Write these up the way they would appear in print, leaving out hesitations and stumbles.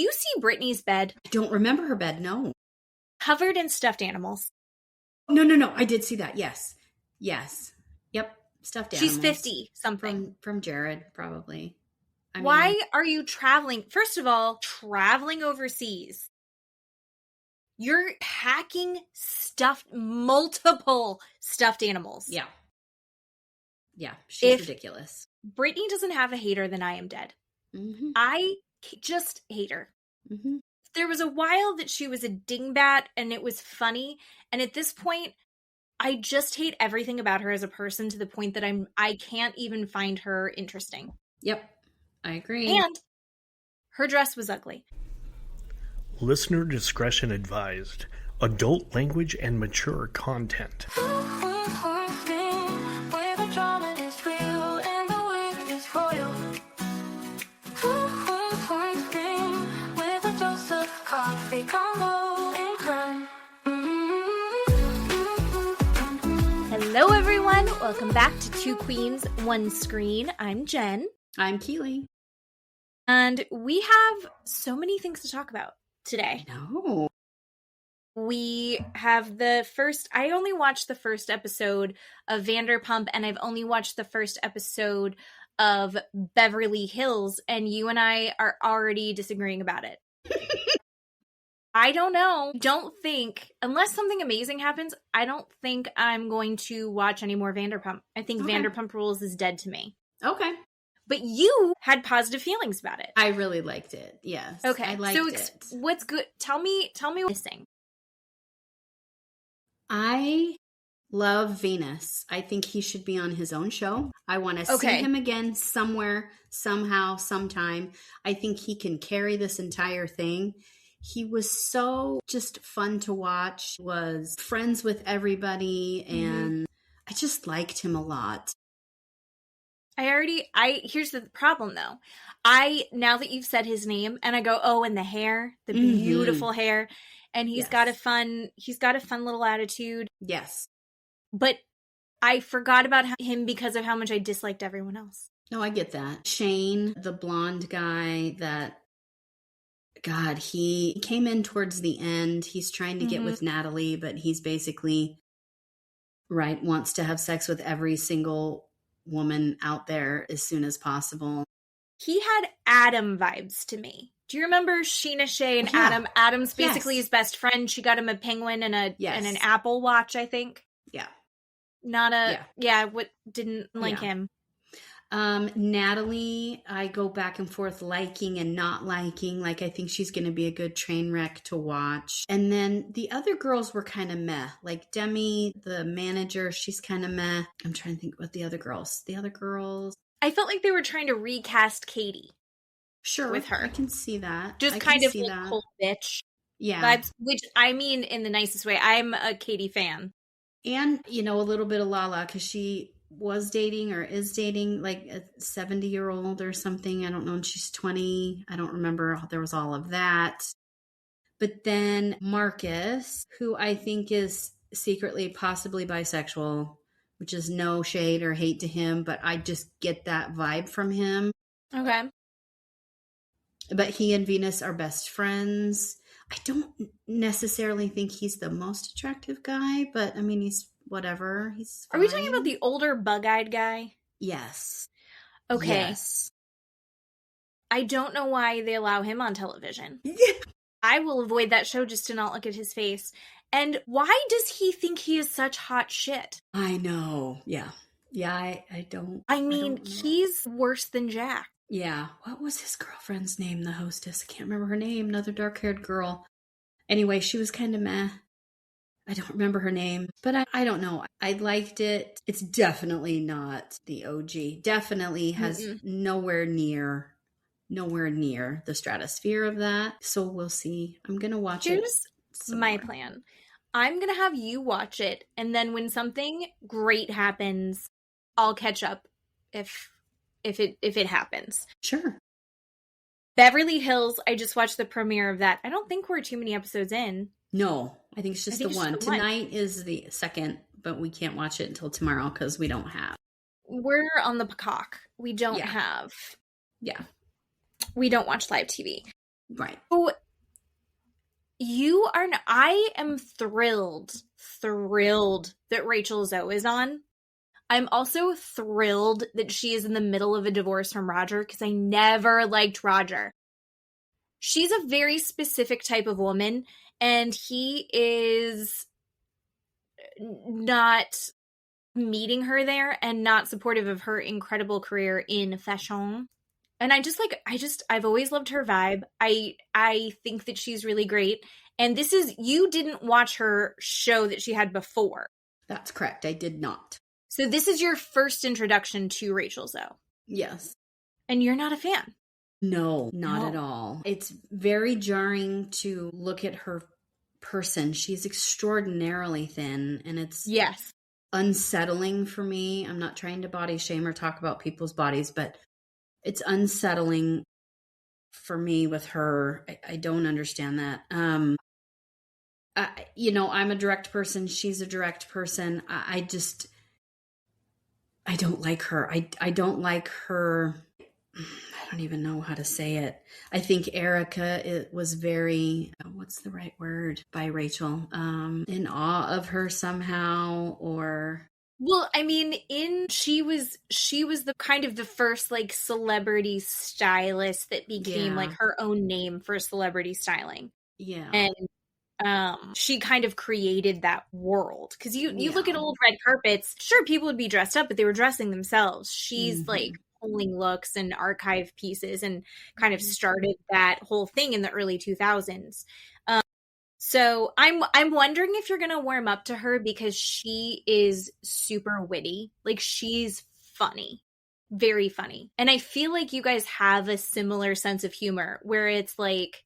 you see Brittany's bed? I don't remember her bed, no. Covered in stuffed animals. No. I did see that, yes. Yep, stuffed animals. She's 50 something. From Jared, probably. Why are you traveling? First of all, traveling overseas. You're packing multiple stuffed animals. Yeah, she's ridiculous. Brittany doesn't have a hater, then I am dead. Mm-hmm. I just hate her. Mm-hmm. There was a while that she was a dingbat and it was funny. And at this point, I just hate everything about her as a person to the point that I can't even find her interesting. Yep, I agree. And her dress was ugly. Listener discretion advised. Adult language and mature content. Hello everyone, welcome back to Two Queens, One Screen. I'm Jen. I'm Keeley. And we have so many things to talk about today. No. We have I only watched the first episode of Vanderpump, and I've only watched the first episode of Beverly Hills, and you and I are already disagreeing about it. I don't know. Unless something amazing happens, I don't think I'm going to watch any more Vanderpump. I think Vanderpump Rules is dead to me. Okay. But you had positive feelings about it. I really liked it. Yes. Okay. I liked it. What's good? Tell me what's missing. I love Venus. I think he should be on his own show. I want to see him again somewhere, somehow, sometime. I think he can carry this entire thing. He was so just fun to watch, was friends with everybody, and I just liked him a lot. Here's the problem though. Now that you've said his name, and I go, and the hair, the beautiful hair, and he's got a fun little attitude. Yes. But I forgot about him because of how much I disliked everyone else. No, I get that. Shane, the blonde guy he came in towards the end. He's trying to get with Natalie, but he's basically, wants to have sex with every single woman out there as soon as possible. He had Adam vibes to me. Do you remember Sheena Shea and Adam? Adam's basically his best friend. She got him a penguin and an Apple Watch, I think. Yeah. Didn't like him. Natalie, I go back and forth liking and not liking. Like, I think she's going to be a good train wreck to watch. And then the other girls were kind of meh. Like Demi, the manager, she's kind of meh. I'm trying to think what the other girls. I felt like they were trying to recast Katie. Sure. With her. I can see that. Just kind of like cold bitch. Yeah. Vibes, which I mean in the nicest way. I'm a Katie fan. And, a little bit of Lala, because she was dating or is dating like a 70-year-old or something. I don't know. And she's 20. I don't remember. There was all of that. But then Marcus, who I think is secretly possibly bisexual, which is no shade or hate to him, but I just get that vibe from him. Okay. But he and Venus are best friends. I don't necessarily think he's the most attractive guy, but I mean, he's whatever. He's fine. Are we talking about the older bug-eyed guy? Yes. Okay. Yes. I don't know why they allow him on television. I will avoid that show just to not look at his face. And why does he think he is such hot shit? I know. Yeah. Yeah, I don't. I mean, he's worse than Jack. Yeah. What was his girlfriend's name, the hostess? I can't remember her name. Another dark-haired girl. Anyway, she was kind of meh. I don't remember her name, but I don't know. I liked it. It's definitely not the OG. Definitely has nowhere near the stratosphere of that. So we'll see. I'm going to watch it. Here's my plan. I'm going to have you watch it, and then when something great happens, I'll catch up if it happens. Sure. Beverly Hills, I just watched the premiere of that. I don't think we're too many episodes in. No, I think it's just the one. Tonight is the second, but we can't watch it until tomorrow because we don't have. We're on the Peacock. We don't have. Yeah. We don't watch live TV. Right. Oh, I am thrilled that Rachel Zoe is on. I'm also thrilled that she is in the middle of a divorce from Roger because I never liked Roger. She's a very specific type of woman, and he is not meeting her there and not supportive of her incredible career in fashion. And I've always loved her vibe. I think that she's really great. And you didn't watch her show that she had before. That's correct. I did not. So this is your first introduction to Rachel Zoe. Yes. And you're not a fan. No, not at all. It's very jarring to look at her person. She's extraordinarily thin, and it's unsettling for me. I'm not trying to body shame or talk about people's bodies, but it's unsettling for me with her. I don't understand that. I'm a direct person. She's a direct person. I don't like her. I don't like her. I don't even know how to say it. I think Erica was very, what's the right word, by Rachel, in awe of her somehow, or... Well, I mean, she was the kind of the first like celebrity stylist that became like her own name for celebrity styling. Yeah. And she kind of created that world. Because you look at old red carpets, sure, people would be dressed up, but they were dressing themselves. She's like pulling looks and archive pieces and kind of started that whole thing in the early 2000s. So I'm wondering if you're going to warm up to her because she is super witty. Like, she's funny. Very funny. And I feel like you guys have a similar sense of humor where it's like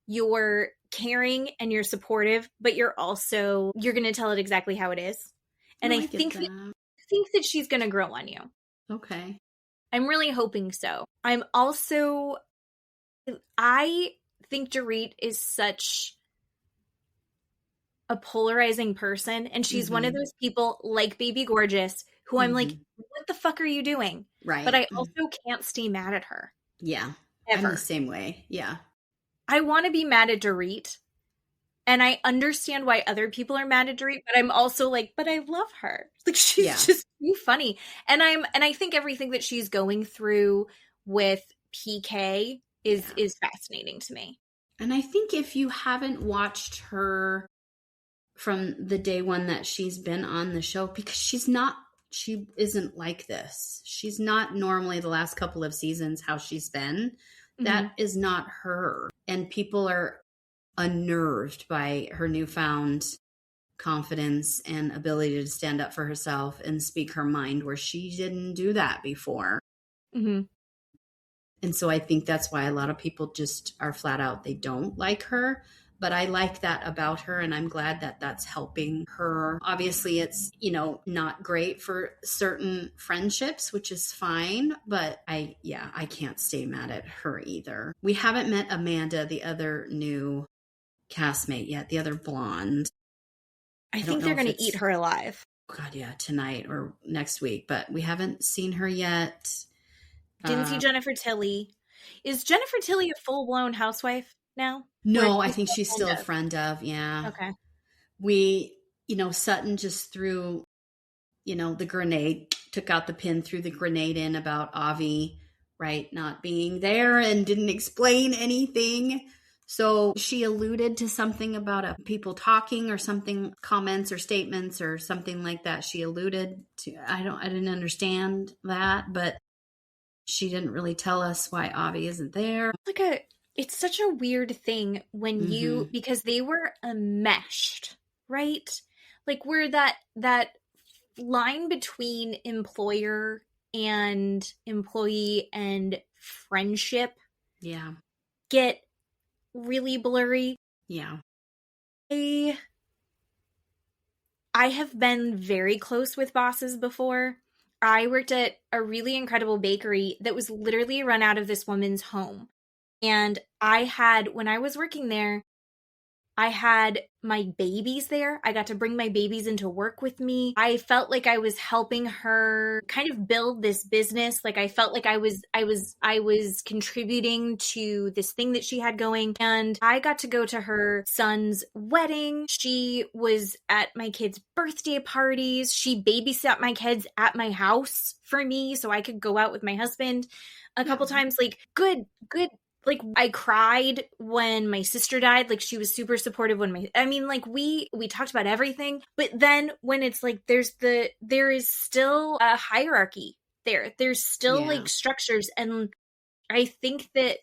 you're caring and you're supportive, but you're going to tell it exactly how it is. And I think that she's going to grow on you. Okay. I'm really hoping so. I think Dorit is such a polarizing person, and she's one of those people like Baby Gorgeous who I'm like, what the fuck are you doing? Right. But I also can't stay mad at her. Yeah. Ever. I'm the same way. Yeah. I want to be mad at Dorit, and I understand why other people are mad at Dorit, but I'm also like, but I love her. Like, she's just too funny. And I think everything that she's going through with PK is fascinating to me. And I think if you haven't watched her from the day one that she's been on the show, because she isn't like this. She's not normally the last couple of seasons how she's been. That is not her. And people are unnerved by her newfound confidence and ability to stand up for herself and speak her mind where she didn't do that before. And so I think that's why a lot of people just are flat out, they don't like her. But I like that about her, and I'm glad that that's helping her. Obviously, it's, not great for certain friendships, which is fine. But I can't stay mad at her either. We haven't met Amanda, the other new castmate yet, the other blonde. I think they're going to eat her alive. God, yeah, tonight or next week. But we haven't seen her yet. Didn't see Jennifer Tilly. Is Jennifer Tilly a full-blown housewife now? No, I think she's still a friend of. Yeah. Okay. We, Sutton just threw, the grenade, took out the pin, threw the grenade in about Avi, right, not being there and didn't explain anything. So she alluded to something about people talking or something, comments or statements or something like that. She alluded to, I didn't understand that, but she didn't really tell us why Avi isn't there. It's such a weird thing when because they were enmeshed, right? Like, where that line between employer and employee and friendship get really blurry. Yeah. I have been very close with bosses before. I worked at a really incredible bakery that was literally run out of this woman's home. And when I was working there, I had my babies there. I got to bring my babies into work with me. I felt like I was helping her kind of build this business. Like I felt like I was contributing to this thing that she had going. And I got to go to her son's wedding. She was at my kids' birthday parties. She babysat my kids at my house for me so I could go out with my husband a couple times. Like good. Like I cried when my sister died. Like she was super supportive when we talked about everything. But then when it's like there is still a hierarchy there. There's still like structures. And I think that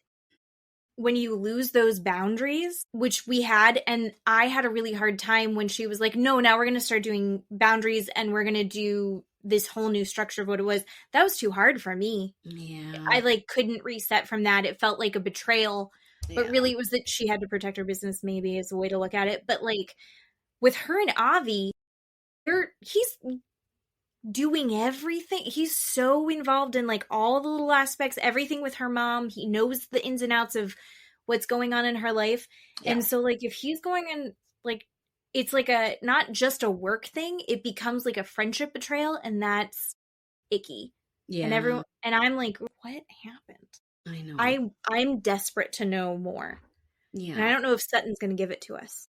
when you lose those boundaries, which we had, and I had a really hard time when she was like, no, now we're going to start doing boundaries and we're going to do this whole new structure of what it was. That was too hard for me. Yeah. I like couldn't reset from that. It felt like a betrayal, but really it was that she had to protect her business, maybe is a way to look at it. But like with her and Avi, he's doing everything. He's so involved in like all the little aspects, everything with her mom. He knows the ins and outs of what's going on in her life. Yeah. And so like if he's going in, like it's like a not just a work thing, it becomes like a friendship betrayal, and that's icky. Yeah. And I'm like, what happened? I know. I'm desperate to know more. Yeah. And I don't know if Sutton's going to give it to us.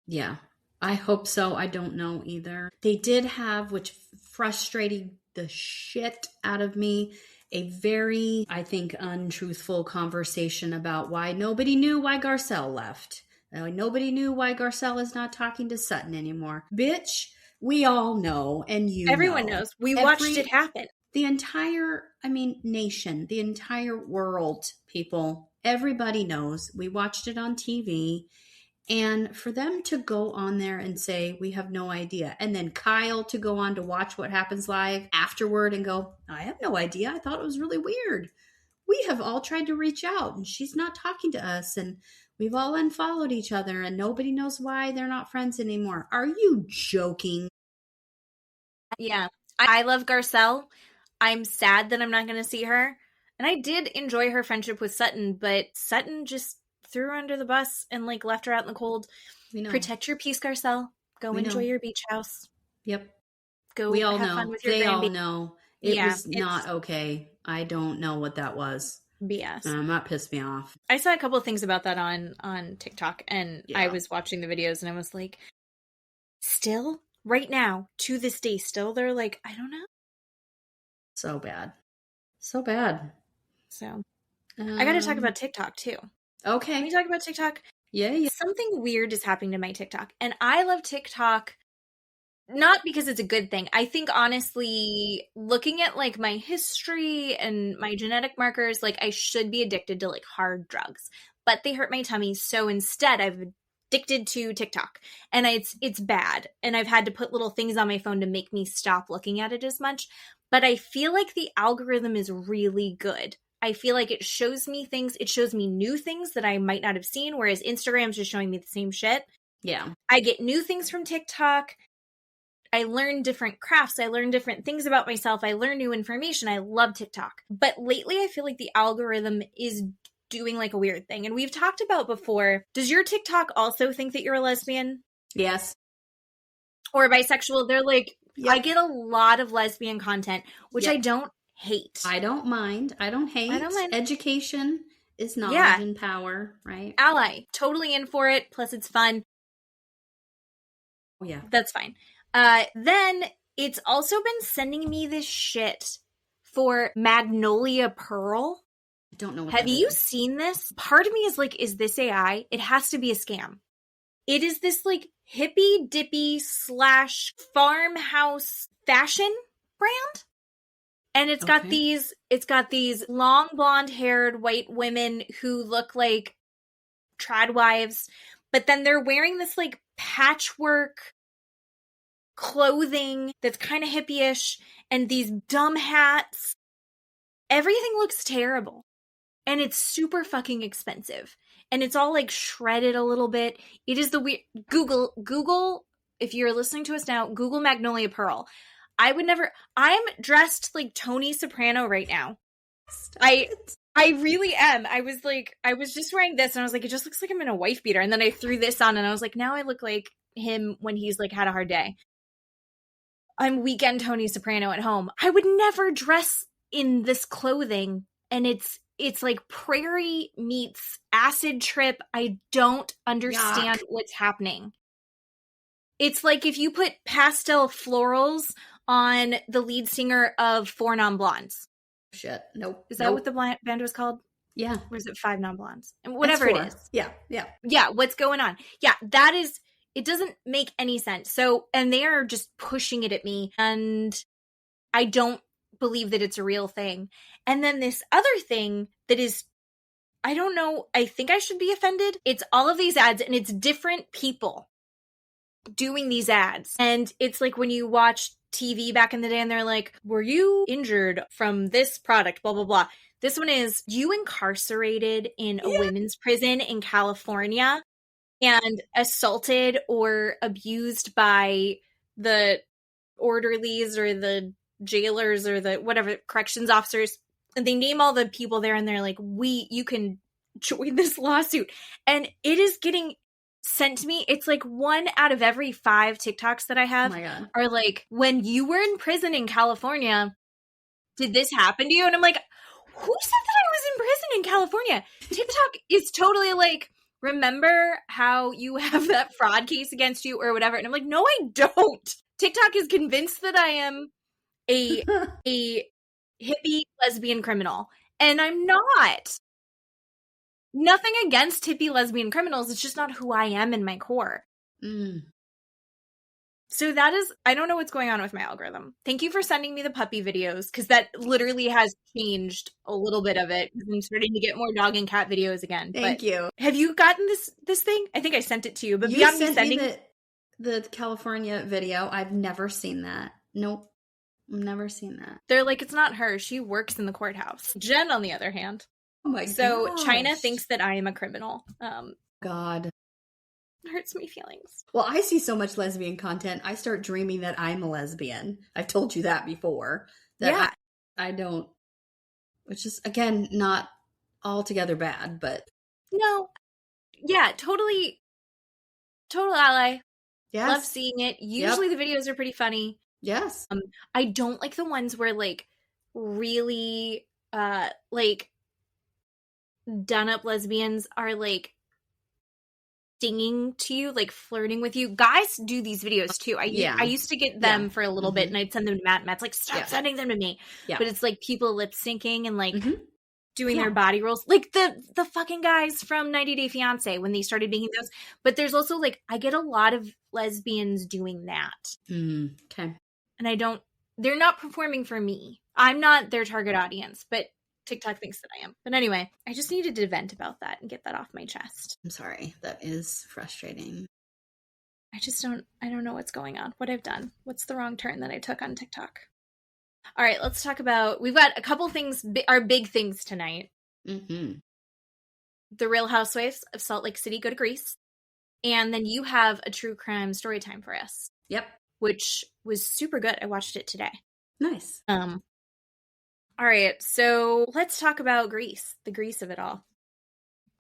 Yeah. I hope so. I don't know either. They did have, which frustrated the shit out of me, a very, I think, untruthful conversation about why nobody knew why Garcelle left. Nobody knew why Garcelle is not talking to Sutton anymore. Bitch, we all know, and everyone knows. We watched it happen. The entire, nation, the entire world, people, everybody knows. We watched it on TV. And for them to go on there and say, we have no idea. And then Kyle to go on to watch what happens live afterward and go, I have no idea. I thought it was really weird. We have all tried to reach out and she's not talking to us. And we've all unfollowed each other and nobody knows why they're not friends anymore. Are you joking? Yeah. I love Garcelle. I'm sad that I'm not going to see her. And I did enjoy her friendship with Sutton, but Sutton just threw her under the bus and like left her out in the cold. Protect your peace, Garcelle. Go enjoy your beach house. Yep. Go we all have know. fun with your they grandbaby. all know. It was not okay. I don't know what that was. BS. That pissed me off. I saw a couple of things about that on TikTok, and I was watching the videos and I was like, still right now to this day, still they're like, I don't know. So bad. So I got to talk about TikTok too. Okay. Can we talk about TikTok? Yeah. Something weird is happening to my TikTok. And I love TikTok not because it's a good thing. I think honestly, looking at like my history and my genetic markers, like I should be addicted to like hard drugs, but they hurt my tummy. So instead I've addicted to TikTok, and it's bad. And I've had to put little things on my phone to make me stop looking at it as much. But I feel like the algorithm is really good. I feel like it shows me things. It shows me new things that I might not have seen, whereas Instagram's just showing me the same shit. Yeah. I get new things from TikTok. I learn different crafts. I learn different things about myself. I learn new information. I love TikTok. But lately, I feel like the algorithm is doing like a weird thing. And we've talked about before, does your TikTok also think that you're a lesbian? Yes. Or bisexual? They're like, I get a lot of lesbian content, which I don't hate. I don't mind. I don't hate. I don't mind. Education is knowledge and power, right? Ally. Totally in for it. Plus it's fun. Yeah. That's fine. Then it's also been sending me this shit for Magnolia Pearl. I don't know what Have you seen this? Part of me is like, is this AI? It has to be a scam. It is this like hippy dippy / farmhouse fashion brand. And it's got these long blonde haired white women who look like trad wives, but then they're wearing this like patchwork clothing that's kind of hippie-ish and these dumb hats. Everything looks terrible. And it's super fucking expensive. And it's all like shredded a little bit. It is the weird Google, if you're listening to us now, Google Magnolia Pearl. I'm dressed like Tony Soprano right now. I really am. I was just wearing this and I was like, it just looks like I'm in a wife beater. And then I threw this on and I was like, now I look like him when he's like had a hard day. I'm weekend Tony Soprano at home. I would never dress in this clothing. And it's like prairie meets acid trip. I don't understand what's happening. It's like if you put pastel florals on the lead singer of Four Non-Blondes. Shit. Nope. Is that what the band was called? Yeah. Or is it Five Non-Blondes? And whatever it is. Yeah. Yeah. Yeah. What's going on? Yeah. That is, it doesn't make any sense. So, and they are just pushing it at me. And I don't believe that it's a real thing. And then this other thing that is, I don't know, I think I should be offended. It's all of these ads and it's different people doing these ads. And it's like when you watch TV back in the day and they're like, were you injured from this product, blah, blah, blah. This one is, you incarcerated in a women's prison in California and assaulted or abused by the orderlies or the jailers or the whatever corrections officers. And they name all the people there and they're like, you can join this lawsuit. And it is getting sent to me. It's like 1 out of every 5 TikToks that I have are like, when you were in prison in California, did this happen to you? And I'm like, who said that I was in prison in California? TikTok is totally like, remember how you have that fraud case against you or whatever? And I'm like, no, I don't. TikTok is convinced that I am a hippie lesbian criminal. And I'm not. Nothing against hippie lesbian criminals. It's just not who I am in my core. So that is, I don't know what's going on with my algorithm. Thank you for sending me the puppy videos, because that literally has changed a little bit of it. I'm starting to get more dog and cat videos again. Thank you. Have you gotten this thing? I think I sent it to you. But beyond me sending the California video, I've never seen that. Nope. I've never seen that. They're like, it's not her. She works in the courthouse. Jen, on the other hand. Oh my So gosh. China thinks that I am a criminal. God. Hurts me feelings. Well, I see so much lesbian content. I start dreaming that I'm a lesbian. I've told you that before. That I don't, which is, again, not altogether bad, but. No. Yeah, totally. Total ally. Yes. Love seeing it. Usually the videos are pretty funny. Yes. I don't like the ones where like really like done up lesbians are like singing to you, like flirting with you. Guys do these videos too. I used to get them for a little bit and I'd send them to Matt. Matt's like, stop sending them to me. Yeah. But it's like people lip syncing and like doing their body rolls. Like the fucking guys from 90 Day Fiancé when they started making those. But there's also like, I get a lot of lesbians doing that. Okay. And they're not performing for me. I'm not their target audience, but TikTok thinks that I am. But anyway, I just needed to vent about that and get that off my chest. I'm sorry. That is frustrating. I don't know what's going on, what I've done. What's the wrong turn that I took on TikTok? All right, let's talk about, we've got a couple things, our big things tonight. The Real Housewives of Salt Lake City go to Greece. And then you have a true crime story time for us. Yep. Which was super good. I watched it today. Nice. All right, so let's talk about Greece, the Greece of it all.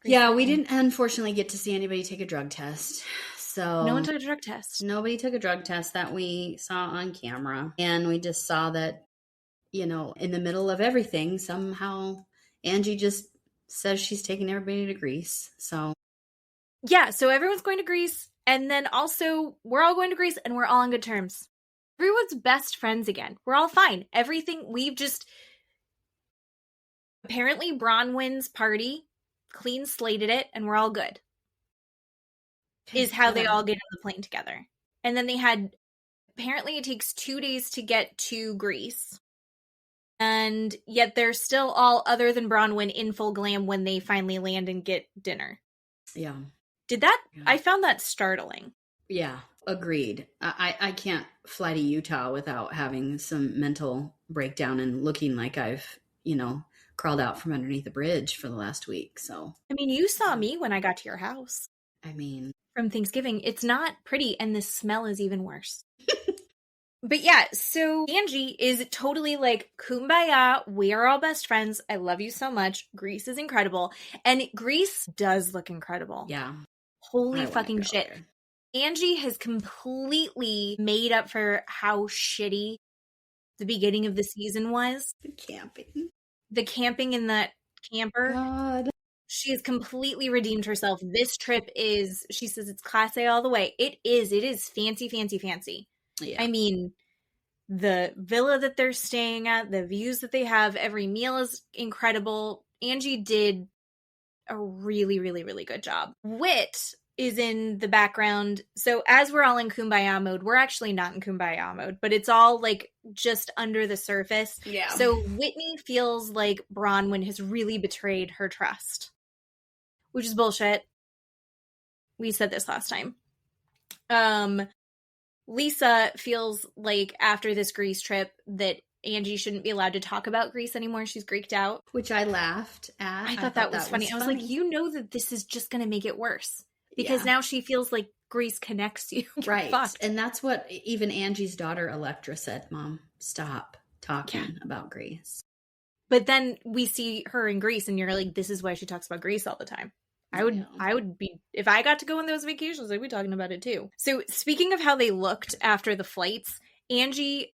We didn't unfortunately get to see anybody take a drug test. So no one took a drug test. Nobody took a drug test that we saw on camera. And we just saw that, in the middle of everything, somehow Angie just says she's taking everybody to Greece. So yeah, so everyone's going to Greece. And then also we're all going to Greece and we're all on good terms. Everyone's best friends again. We're all fine. Everything we've just... Apparently, Bronwyn's party clean slated it, and we're all good. Is how they all get on the plane together. And then they had, apparently it takes 2 days to get to Greece. And yet they're still all, other than Bronwyn, in full glam when they finally land and get dinner. Yeah. I found that startling. Yeah, agreed. I can't fly to Utah without having some mental breakdown and looking like I've, crawled out from underneath the bridge for the last week. So, I mean, you saw me when I got to your house. I mean, from Thanksgiving. It's not pretty, and the smell is even worse. But yeah, so Angie is totally like, kumbaya, we are all best friends. I love you so much. Grease is incredible. And Grease does look incredible. Yeah. Holy fucking shit. There. Angie has completely made up for how shitty the beginning of the season was. The camping. The camping in that camper. God. She has completely redeemed herself. This trip is, she says, it's class A all the way. It is fancy, fancy, fancy. Yeah. I mean, the villa that they're staying at, the views that they have, every meal is incredible. Angie did a really, really, really good job. Whit is in the background. So as we're all in kumbaya mode, we're actually not in kumbaya mode, but it's all like just under the surface. Yeah. So Whitney feels like Bronwyn has really betrayed her trust, which is bullshit. We said this last time. Lisa feels like after this Greece trip that Angie shouldn't be allowed to talk about Greece anymore. She's Greeked out. Which I laughed at. I thought that was funny. I was like, you know that this is just going to make it worse. Because now she feels like Greece connects you. Right. Fucked. And that's what even Angie's daughter, Electra, said, Mom, stop talking about Greece. But then we see her in Greece and you're like, this is why she talks about Greece all the time. I would be, if I got to go on those vacations, I'd be talking about it too. So speaking of how they looked after the flights, Angie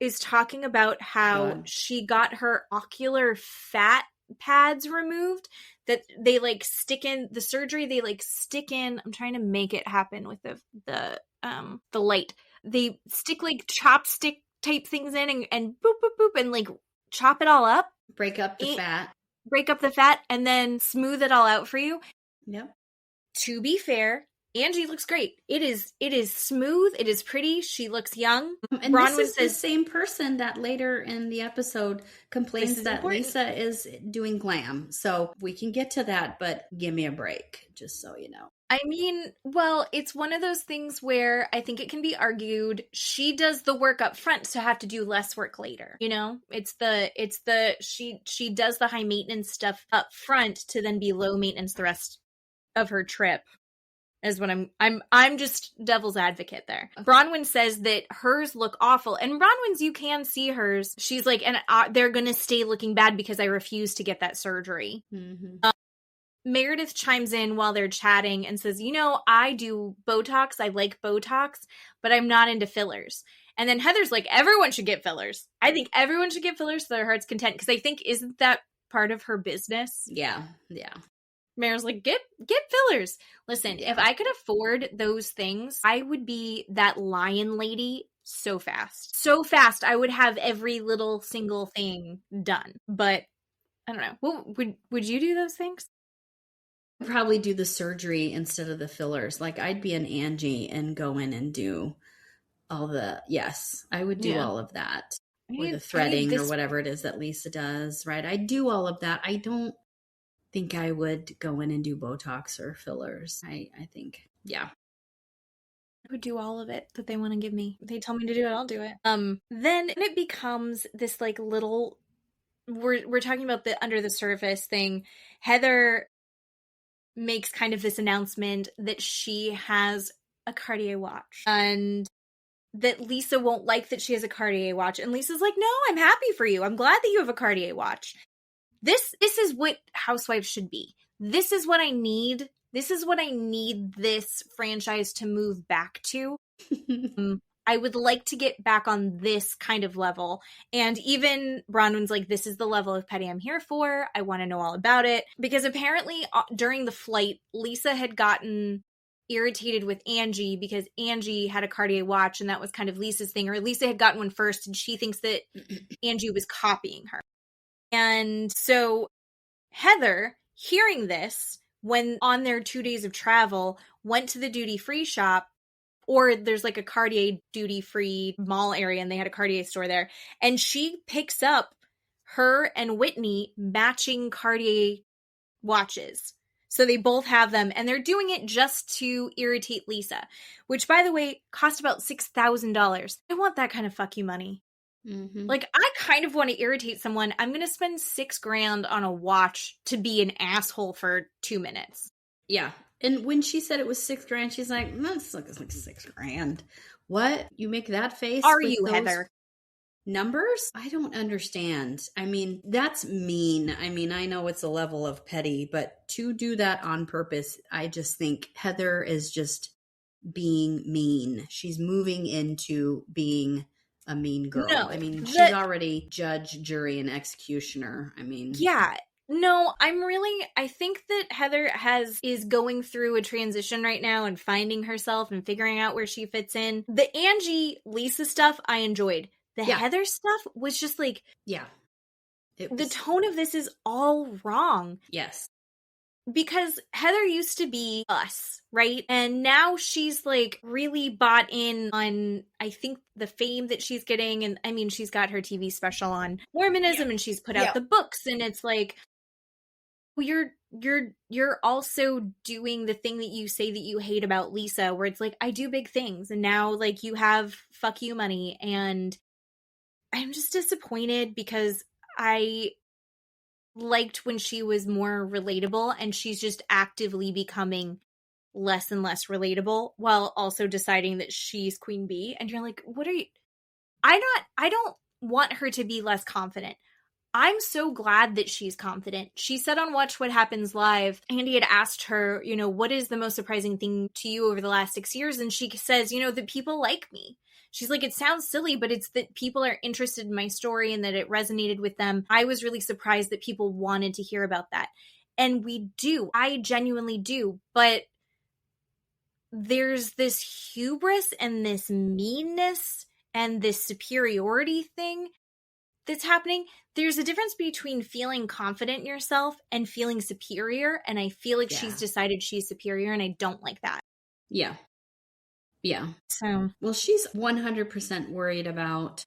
is talking about how she got her ocular fat pads removed, that they like stick in the surgery. They like stick in, I'm trying to make it happen with the light. They stick like chopstick type things in and boop, boop, boop, and like chop it all up. Break up the fat and then smooth it all out for you. Yep. To be fair, Angie looks great. It is smooth. It is pretty. She looks young. And Bronwyn this is the same person that later in the episode complains that Lisa is doing glam. So we can get to that, but give me a break, just so you know. I mean, well, it's one of those things where I think it can be argued she does the work up front to have to do less work later. You know, she does the high maintenance stuff up front to then be low maintenance the rest of her trip. Is what I'm just devil's advocate there. Bronwyn says that hers look awful, and Bronwyn's, you can see hers. She's like, and they're gonna stay looking bad because I refuse to get that surgery. Mm-hmm. Meredith chimes in while they're chatting and says, you know, I do Botox. I like Botox, but I'm not into fillers. And then Heather's like, everyone should get fillers. I think everyone should get fillers to their heart's content, because I think, isn't that part of her business? Yeah. Mayor's like, get fillers. Listen, if I could afford those things, I would be that lion lady so fast. So fast, I would have every little single thing done. But I don't know. Well, would you do those things? I'd probably do the surgery instead of the fillers. Like, I'd be an Angie and go in and do all the, I would do all of that. Or the threading or whatever it is that Lisa does, right? I do all of that. I don't think I would go in and do Botox or fillers. I think, I would do all of it that they want to give me. If they tell me to do it, I'll do it. Then it becomes this like little, we're talking about the under the surface thing. Heather makes kind of this announcement that she has a Cartier watch, and that Lisa won't like that she has a Cartier watch. And Lisa's like, no, I'm happy for you. I'm glad that you have a Cartier watch. This is what housewives should be. This is what I need. This is what I need this franchise to move back to. I would like to get back on this kind of level. And even Bronwyn's like, this is the level of petty I'm here for. I want to know all about it. Because apparently during the flight, Lisa had gotten irritated with Angie because Angie had a Cartier watch, and that was kind of Lisa's thing. Or Lisa had gotten one first, and she thinks that Angie was copying her. And so Heather, hearing this, when on their 2 days of travel, went to the duty-free shop, or there's like a Cartier duty-free mall area, and they had a Cartier store there, and she picks up her and Whitney matching Cartier watches. So they both have them, and they're doing it just to irritate Lisa, which, by the way, cost about $6,000. I want that kind of fuck you money. Mm-hmm. Like, I kind of want to irritate someone. I'm going to spend $6,000 on a watch to be an asshole for 2 minutes. Yeah. And when she said it was $6,000, she's like, no, it's like $6,000. What? You make that face? Are with you, those Heather? numbers? I don't understand. I mean, that's mean. I mean, I know it's a level of petty, but to do that on purpose, I just think Heather is just being mean. She's moving into being a mean girl. No, I mean, she's already judge, jury, and executioner. I mean, yeah. No, I think that Heather is going through a transition right now and finding herself and figuring out where she fits in. The Angie, Lisa stuff, I enjoyed. The Heather stuff was just like, the tone of this is all wrong. Yes. Because Heather used to be us, right? And now she's like really bought in on, I think, the fame that she's getting. And I mean, she's got her TV special on Mormonism and she's put out the books, and it's like, well, you're also doing the thing that you say that you hate about Lisa, where it's like, I do big things, and now like you have fuck you money, and I'm just disappointed because I liked when she was more relatable, and she's just actively becoming less and less relatable while also deciding that she's Queen Bee. And you're like, what are you? I don't want her to be less confident. I'm so glad that she's confident. She said on Watch What Happens Live, Andy had asked her, you know, what is the most surprising thing to you over the last 6 years? And she says, you know, that people like me. She's like, it sounds silly, but it's that people are interested in my story and that it resonated with them. I was really surprised that people wanted to hear about that. And we do. I genuinely do. But there's this hubris and this meanness and this superiority thing that's happening. There's a difference between feeling confident in yourself and feeling superior. And I feel like she's decided she's superior, and I don't like that. Yeah. Yeah. So, well, she's 100% worried about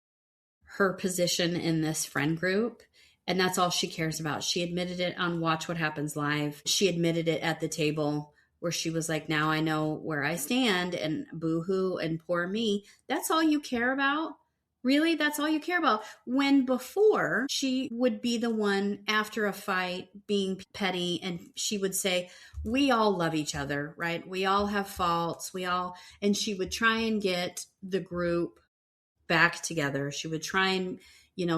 her position in this friend group. And that's all she cares about. She admitted it on Watch What Happens Live. She admitted it at the table where she was like, now I know where I stand, and boo-hoo and poor me. That's all you care about? Really? That's all you care about? When before she would be the one after a fight being petty, and she would say, we all love each other, right? We all have faults. And she would try and get the group back together. She would try and,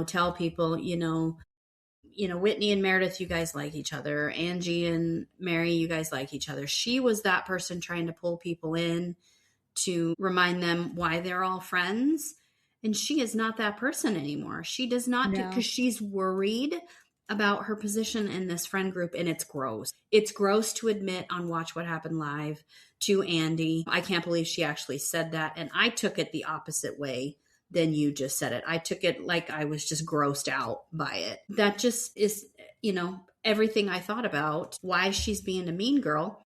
tell people, Whitney and Meredith, you guys like each other. Angie and Mary, you guys like each other. She was that person trying to pull people in to remind them why they're all friends. And she is not that person anymore. She does not do, because she's worried about her position in this friend group, and it's gross. It's gross to admit on Watch What Happened Live to Andy. I can't believe she actually said that. And I took it the opposite way than you just said it. I took it like I was just grossed out by it. That just is, everything I thought about why she's being a mean girl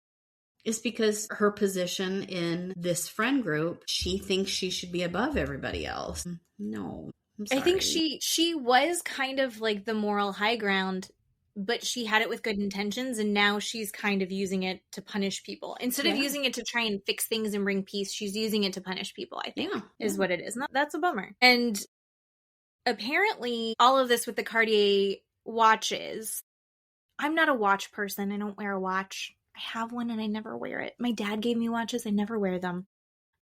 is because her position in this friend group, she thinks she should be above everybody else. No. I think she was kind of like the moral high ground, but she had it with good intentions, and now she's kind of using it to punish people. Instead of using it to try and fix things and bring peace, she's using it to punish people, I think, is what it is. That's a bummer. And apparently all of this with the Cartier watches, I'm not a watch person. I don't wear a watch. I have one and I never wear it. My dad gave me watches. I never wear them.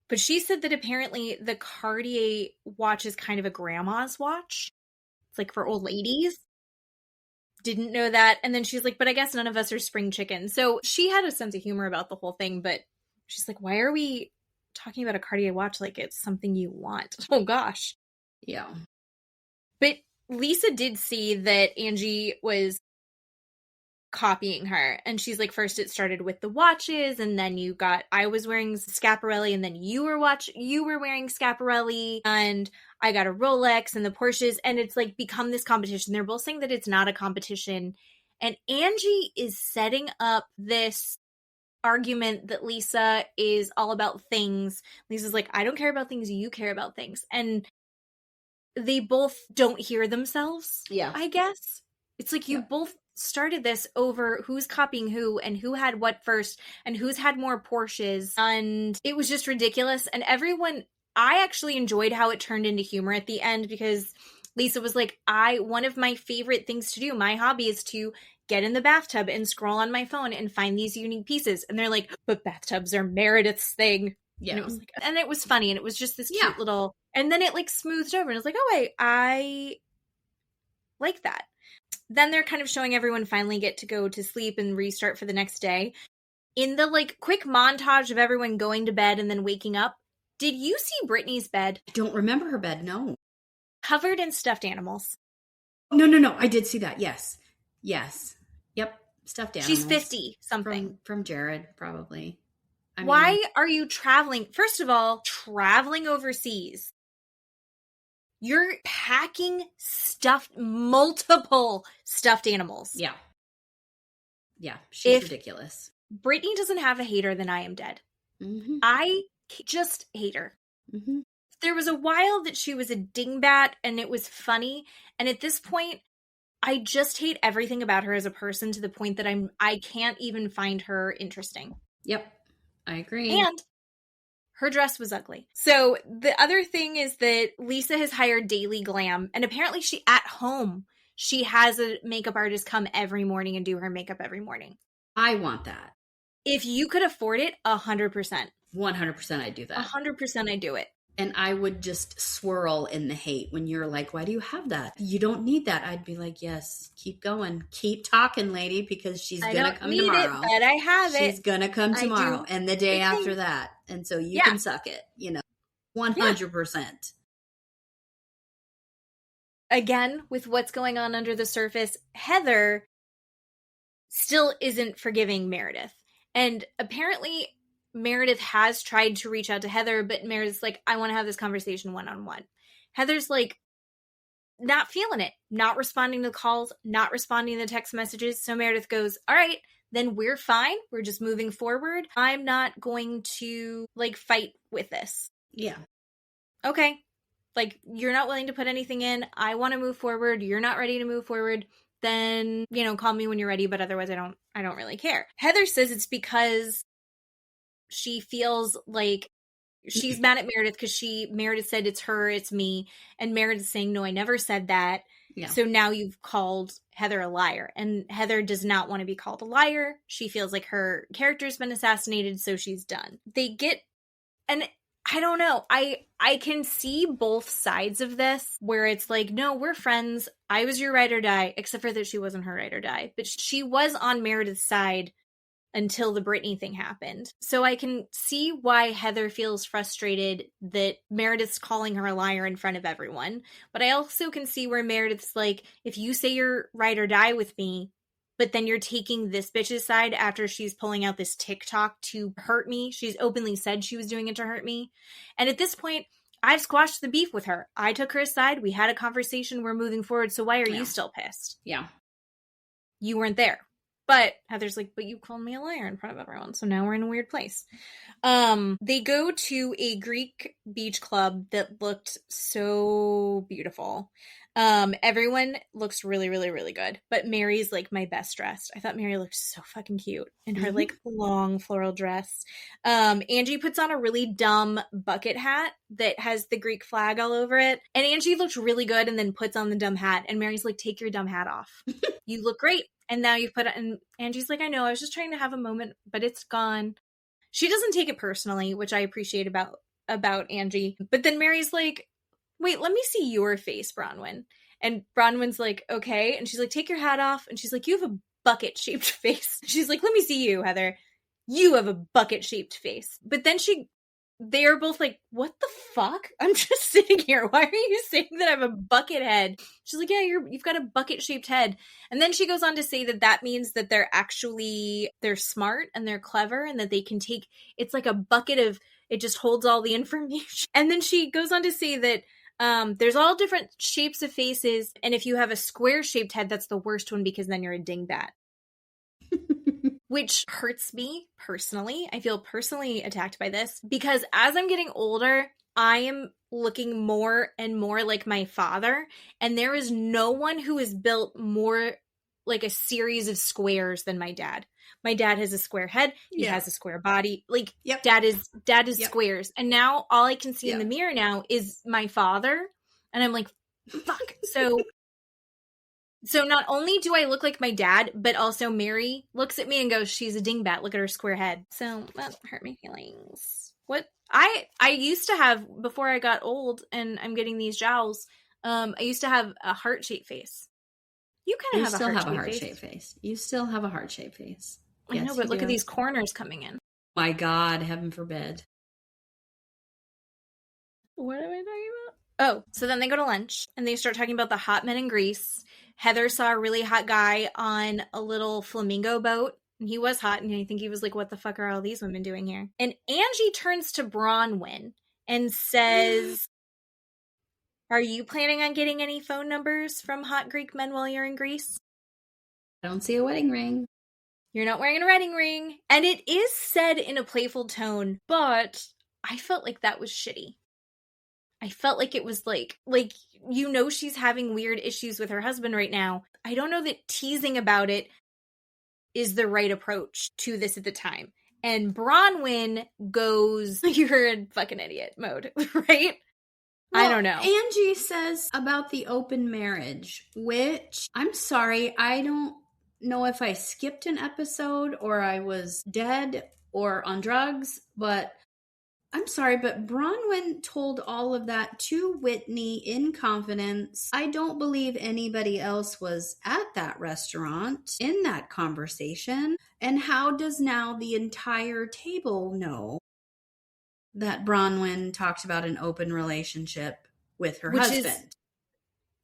But she said that apparently the Cartier watch is kind of a grandma's watch. It's like for old ladies. Didn't know that. And then she's like, but I guess none of us are spring chickens. So she had a sense of humor about the whole thing. But she's like, why are we talking about a Cartier watch like it's something you want? Oh, gosh. Yeah. But Lisa did see that Angie was copying her, and she's like, first it started with the watches, and then I was wearing Schiaparelli, and then you were wearing Schiaparelli, and I got a Rolex and the Porsches, and it's like become this competition. They're both saying that it's not a competition, and Angie is setting up this argument that Lisa is all about things. Lisa's like, I don't care about things, you care about things, and they both don't hear themselves. I guess it's like you both started this over who's copying who and who had what first and who's had more Porsches, and it was just ridiculous. And I actually enjoyed how it turned into humor at the end, because Lisa was like, one of my favorite things to do, my hobby is to get in the bathtub and scroll on my phone and find these unique pieces. And they're like, but bathtubs are Meredith's thing. Yeah. And it was like, and it was funny. And it was just this cute little, and then it like smoothed over. And I was like, oh, wait, I like that. Then they're kind of showing everyone finally get to go to sleep and restart for the next day. In the like quick montage of everyone going to bed and then waking up, did you see Brittany's bed? I don't remember her bed, no. Covered in stuffed animals. No. I did see that. Yes. Yep. Stuffed animals. She's 50 something. From Jared, probably. Why are you traveling? First of all, traveling overseas. You're packing multiple stuffed animals. Yeah. She's ridiculous. Brittany doesn't have a hater, then I am dead. Mm-hmm. I just hate her. Mm-hmm. There was a while that she was a dingbat and it was funny. And at this point, I just hate everything about her as a person to the point that I can't even find her interesting. Yep. I agree. And her dress was ugly. So the other thing is that Lisa has hired daily glam, and apparently at home, she has a makeup artist come every morning and do her makeup every morning. I want that. If you could afford it, 100%. 100% I'd do that. 100% I'd do it. And I would just swirl in the hate when you're like, why do you have that? You don't need that. I'd be like, yes, keep going. Keep talking, lady, because she's going to come tomorrow. It, but I have it. She's going to come tomorrow and the day after that. And so you can suck it, 100%. Yeah. Again, with what's going on under the surface, Heather still isn't forgiving Meredith. And apparently Meredith has tried to reach out to Heather, but Meredith's like, I want to have this conversation one-on-one. Heather's like, not feeling it, not responding to calls, not responding to text messages. So Meredith goes, all right, then we're fine. We're just moving forward. I'm not going to fight with this. Yeah. Okay. You're not willing to put anything in. I want to move forward. You're not ready to move forward. Then, call me when you're ready. But otherwise I don't really care. Heather says it's because she feels like she's mad at Meredith because Meredith said it's her, it's me. And Meredith's saying, no, I never said that. Yeah. So now you've called Heather a liar. And Heather does not want to be called a liar. She feels like her character's been assassinated, so she's done. And I don't know. I can see both sides of this where it's like, no, we're friends. I was your ride or die, except for that she wasn't her ride or die. But she was on Meredith's side until the Brittany thing happened. So I can see why Heather feels frustrated that Meredith's calling her a liar in front of everyone. But I also can see where Meredith's like, if you say you're ride or die with me, but then you're taking this bitch's side after she's pulling out this TikTok to hurt me. She's openly said she was doing it to hurt me. And at this point, I've squashed the beef with her. I took her aside. We had a conversation. We're moving forward. So why are you still pissed? Yeah. You weren't there. But Heather's like, but you called me a liar in front of everyone. So now we're in a weird place. They go to a Greek beach club that looked so beautiful. Everyone looks really, really, really good. But Mary's my best dressed. I thought Mary looked so fucking cute in her long floral dress. Angie puts on a really dumb bucket hat that has the Greek flag all over it. And Angie looked really good and then puts on the dumb hat. And Mary's like, take your dumb hat off. You look great. And now you've put it, and Angie's like, I know, I was just trying to have a moment, but it's gone. She doesn't take it personally, which I appreciate about Angie. But then Mary's like, wait, let me see your face, Bronwyn. And Bronwyn's like, okay. And she's like, take your hat off. And she's like, you have a bucket-shaped face. She's like, let me see you, Heather. You have a bucket-shaped face. But then they are both like, what the fuck? I'm just sitting here. Why are you saying that I have a bucket head? She's like, yeah, you've got a bucket-shaped head. And then she goes on to say that means that they're smart and they're clever and that they can take, it's like a bucket of, it just holds all the information. And then she goes on to say that there's all different shapes of faces. And if you have a square-shaped head, that's the worst one because then you're a dingbat. Which hurts me personally. I feel personally attacked by this because as I'm getting older, I am looking more and more like my father. And there is no one who is built more like a series of squares than my dad. My dad has a square head. He has a square body. Dad is squares. And now all I can see in the mirror now is my father. And I'm like, fuck. So So not only do I look like my dad, but also Mary looks at me and goes, she's a dingbat. Look at her square head. So that hurt my feelings. What I used to have, before I got old and I'm getting these jowls, I used to have a heart-shaped face. You kind of have a heart-shaped face. You still have a heart-shaped face. I know, but look at these corners coming in. My God, heaven forbid. What am I talking about? Oh, so then they go to lunch and they start talking about the hot men in Greece. Heather saw a really hot guy on a little flamingo boat. And he was hot, and I think he was like, what the fuck are all these women doing here? And Angie turns to Bronwyn and says, are you planning on getting any phone numbers from hot Greek men while you're in Greece? I don't see a wedding ring. You're not wearing a wedding ring. And it is said in a playful tone, but I felt like that was shitty. I felt like it was like, she's having weird issues with her husband right now. I don't know that teasing about it is the right approach to this at the time. And Bronwyn goes, you're a fucking idiot mode, right? Well, I don't know. Angie says about the open marriage, which, I'm sorry, I don't know if I skipped an episode or I was dead or on drugs, but I'm sorry, but Bronwyn told all of that to Whitney in confidence. I don't believe anybody else was at that restaurant in that conversation. And how does now the entire table know that Bronwyn talked about an open relationship with her husband?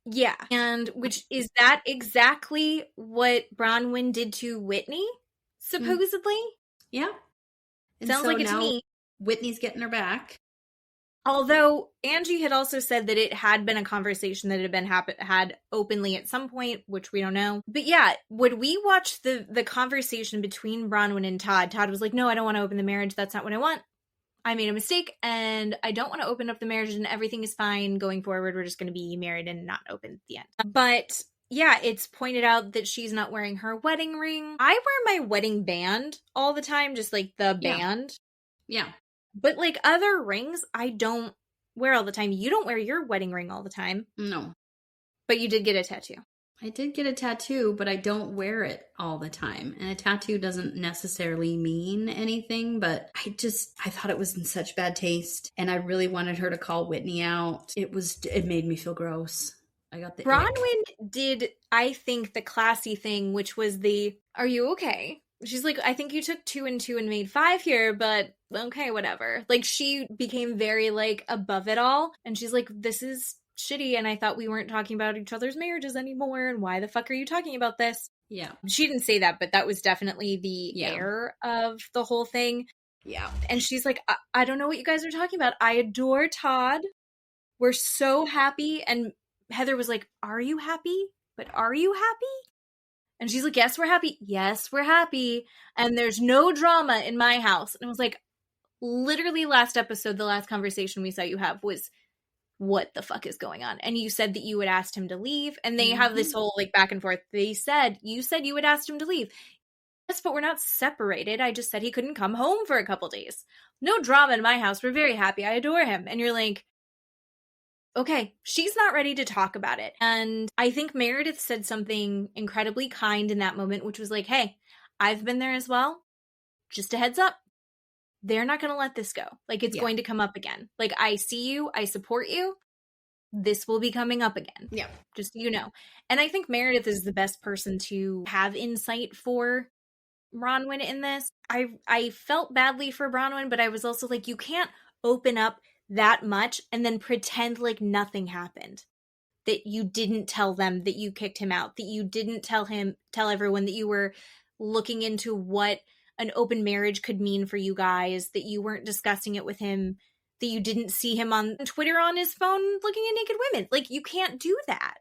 Yeah. And is that exactly what Bronwyn did to Whitney, supposedly? Yeah. And sounds like it to me. Whitney's getting her back. Although Angie had also said that it had been a conversation that had been had openly at some point, which we don't know. But yeah, would we watch the conversation between Bronwyn and Todd? Todd was like, no, I don't want to open the marriage. That's not what I want. I made a mistake and I don't want to open up the marriage and everything is fine going forward. We're just going to be married and not open at the end. But yeah, it's pointed out that she's not wearing her wedding ring. I wear my wedding band all the time, just like the band. Yeah. But like other rings, I don't wear all the time. You don't wear your wedding ring all the time. No. But you did get a tattoo. I did get a tattoo, but I don't wear it all the time. And a tattoo doesn't necessarily mean anything, but I thought it was in such bad taste. And I really wanted her to call Whitney out. It made me feel gross. I got the Bronwyn did, I think, the classy thing, which was are you okay? She's like, I think you took 2 and 2 and made 5 here, but okay, whatever. Like, she became very, like, above it all. And she's like, this is shitty, and I thought we weren't talking about each other's marriages anymore, and why the fuck are you talking about this? Yeah. She didn't say that, but that was definitely the air of the whole thing. Yeah. And she's like, I don't know what you guys are talking about. I adore Todd. We're so happy. And Heather was like, are you happy? But are you happy? And she's like, yes, we're happy. Yes, we're happy. And there's no drama in my house. And I was like, literally last episode, the last conversation we saw you have was, what the fuck is going on? And you said that you had asked him to leave. And they have this whole like back and forth. You said you had asked him to leave. Yes, but we're not separated. I just said he couldn't come home for a couple days. No drama in my house. We're very happy. I adore him. And you're like, okay, she's not ready to talk about it. And I think Meredith said something incredibly kind in that moment, which was like, hey, I've been there as well. Just a heads up. They're not going to let this go. Like, it's going to come up again. Like, I see you. I support you. This will be coming up again. Yeah. Just, And I think Meredith is the best person to have insight for Bronwyn in this. I felt badly for Bronwyn, but I was also like, you can't open up that much and then pretend like nothing happened. That you didn't tell them that you kicked him out. That you didn't tell everyone that you were looking into what an open marriage could mean for you guys, that you weren't discussing it with him, that you didn't see him on Twitter on his phone looking at naked women. Like, you can't do that.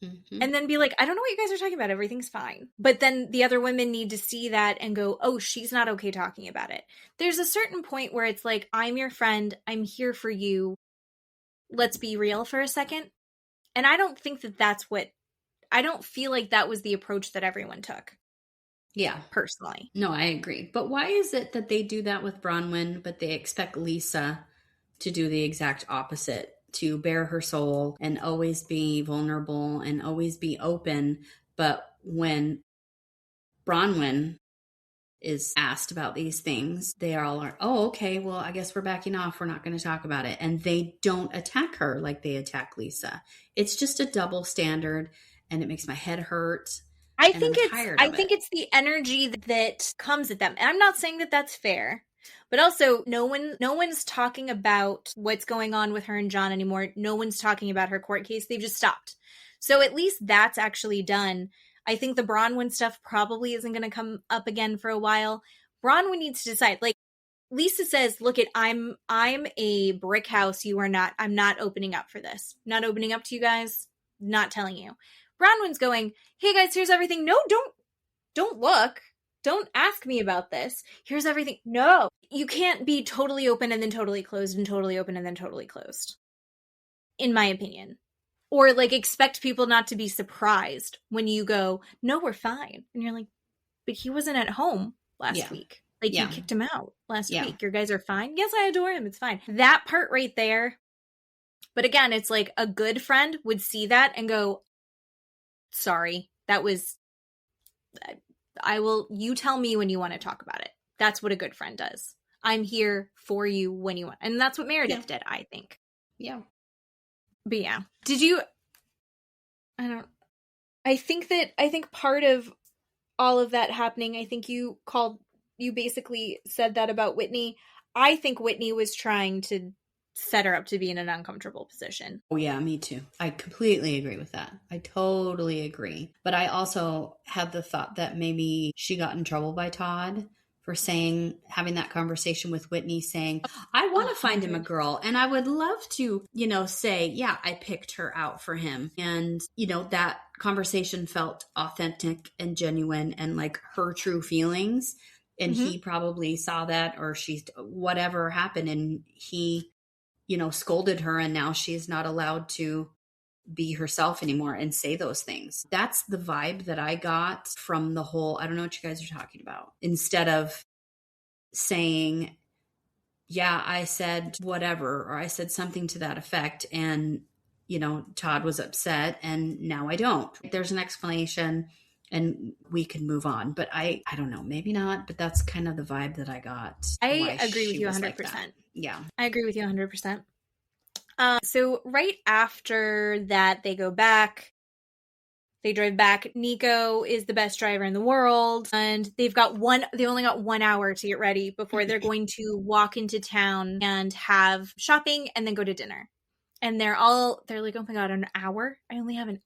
Mm-hmm. And then be like, I don't know what you guys are talking about. Everything's fine. But then the other women need to see that and go, oh, she's not okay talking about it. There's a certain point where it's like, I'm your friend. I'm here for you. Let's be real for a second. And I don't think I don't feel like that was the approach that everyone took. Yeah. Personally. No, I agree. But why is it that they do that with Bronwyn, but they expect Lisa to do the exact opposite to bare her soul and always be vulnerable and always be open. But when Bronwyn is asked about these things, they all are, oh, okay, well, I guess we're backing off. We're not going to talk about it. And they don't attack her like they attack Lisa. It's just a double standard, and it makes my head hurt. I think it's the energy that comes at them. And I'm not saying that that's fair, but also no one's talking about what's going on with her and John anymore. No one's talking about her court case. They've just stopped. So at least that's actually done. I think the Bronwyn stuff probably isn't going to come up again for a while. Bronwyn needs to decide. Like Lisa says, look, I'm a brick house. You are not. I'm not opening up for this. Not opening up to you guys. Not telling you. Bronwyn's going, hey guys, here's everything. No, don't look. Don't ask me about this. Here's everything. No, you can't be totally open and then totally closed and totally open and then totally closed. In my opinion. Or like expect people not to be surprised when you go, no, we're fine. And you're like, but he wasn't at home last week. Like you kicked him out last week. Your guys are fine. Yes, I adore him. It's fine. That part right there. But again, it's like a good friend would see that and go, sorry, that was, you tell me when you want to talk about it. That's what a good friend does. I'm here for you when you want. And that's what Meredith did, I think. Yeah. But yeah, I think part of all of that happening, I think you basically said that about Whitney. I think Whitney was trying to set her up to be in an uncomfortable position. Oh yeah, me too. I completely agree with that. I totally agree. But I also had the thought that maybe she got in trouble by Todd for having that conversation with Whitney saying, I want to find him a girl. And I would love to, say, yeah, I picked her out for him. And, that conversation felt authentic and genuine and like her true feelings. And he probably saw that, or whatever happened. And he, scolded her, and now she's not allowed to be herself anymore and say those things. That's the vibe that I got from the whole, I don't know what you guys are talking about. Instead of saying, yeah, I said whatever, or I said something to that effect, and, Todd was upset and now I don't. There's an explanation and we can move on. But I don't know, maybe not, but that's kind of the vibe that I got. I agree with you 100%. Like yeah. I agree with you 100%. So right after that, they go back. They drive back. Nico is the best driver in the world. And they only got 1 hour to get ready before they're going to walk into town and have shopping and then go to dinner. And they're like, oh my God, an hour? I only have an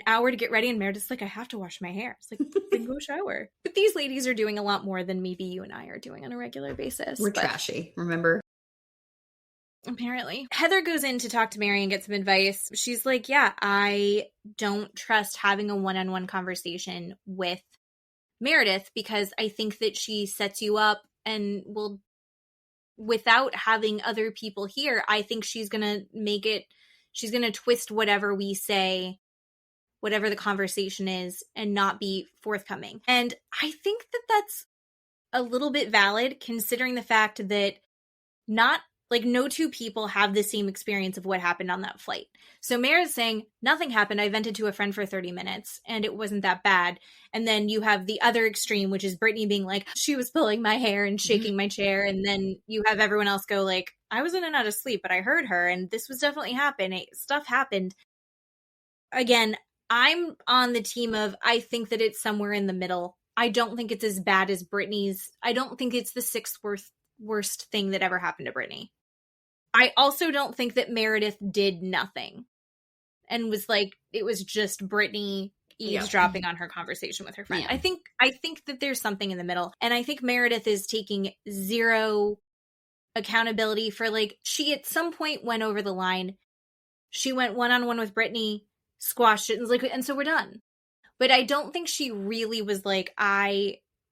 hour to get ready. And Meredith's like, I have to wash my hair. It's like, then go shower. But these ladies are doing a lot more than maybe you and I are doing on a regular basis. We're trashy, remember? Apparently. Heather goes in to talk to Mary and get some advice. She's like, yeah, I don't trust having a one-on-one conversation with Meredith because I think that she sets you up and will, without having other people here, I think she's going to twist whatever we say, whatever the conversation is, and not be forthcoming. And I think that that's a little bit valid considering the fact that no two people have the same experience of what happened on that flight. So Mary's saying, nothing happened. I vented to a friend for 30 minutes and it wasn't that bad. And then you have the other extreme, which is Brittany being like, she was pulling my hair and shaking my chair. And then you have everyone else go like, I was in and out of sleep, but I heard her and this was definitely happening. Stuff happened. Again, I'm on the team of, I think that it's somewhere in the middle. I don't think it's as bad as Brittany's. I don't think it's the sixth worst thing that ever happened to Brittany. I also don't think that Meredith did nothing and was like, it was just Brittany eavesdropping on her conversation with her friend. Yeah. I think that there's something in the middle. And I think Meredith is taking zero accountability for she at some point went over the line. She went one-on-one with Brittany, squashed it, and so we're done. But I don't think she really was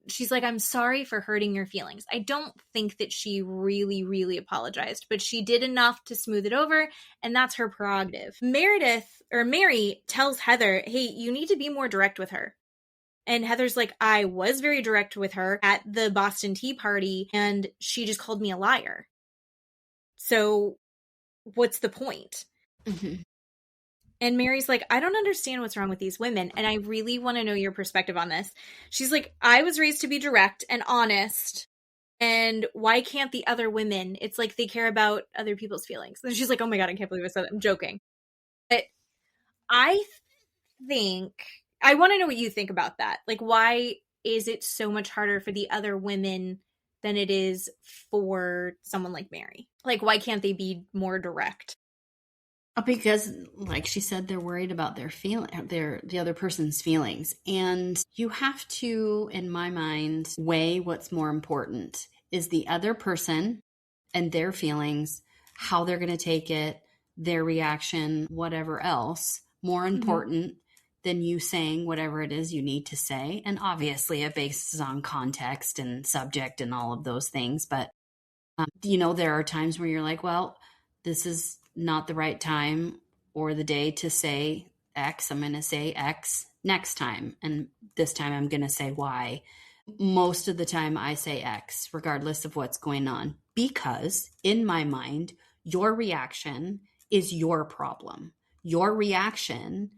she's like, I'm sorry for hurting your feelings. I don't think that she really, really apologized, but she did enough to smooth it over, and that's her prerogative. Mary tells Heather, hey, you need to be more direct with her. And Heather's like, I was very direct with her at the Boston Tea Party, and she just called me a liar. So what's the point? Mm-hmm. And Mary's like, I don't understand what's wrong with these women, and I really want to know your perspective on this. She's like, I was raised to be direct and honest, and why can't the other women? It's like they care about other people's feelings. And she's like, oh my God, I can't believe I said that. I'm joking. But I think, I want to know what you think about that. Like, why is it so much harder for the other women than it is for someone like Mary? Like, why can't they be more direct? Because, like she said, they're worried about the other person's feelings. And you have to, in my mind, weigh what's more important. Is the other person and their feelings, how they're going to take it, their reaction, whatever else, more important than you saying whatever it is you need to say? And obviously it bases on context and subject and all of those things. But, there are times where you're like, well, this is not the right time or the day to say X. I'm going to say X next time. And this time I'm going to say Y. Most of the time I say X, regardless of what's going on, because in my mind, your reaction is your problem. Your reaction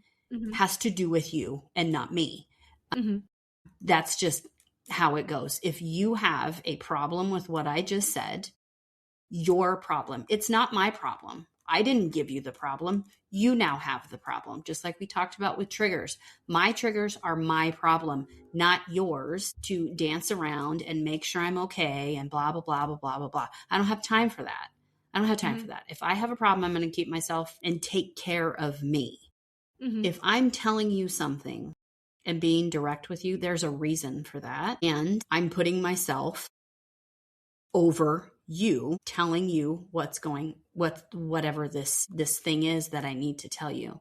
has to do with you and not me. That's just how it goes. If you have a problem with what I just said, your problem. It's not my problem. I didn't give you the problem. You now have the problem. Just like we talked about with triggers. My triggers are my problem, not yours to dance around and make sure I'm okay and blah, blah, blah, blah, blah, blah, blah. I don't have time for that. I don't have time for that. If I have a problem, I'm going to keep myself and take care of me. If I'm telling you something and being direct with you, there's a reason for that. And I'm putting myself over you, telling you whatever this thing is that I need to tell you.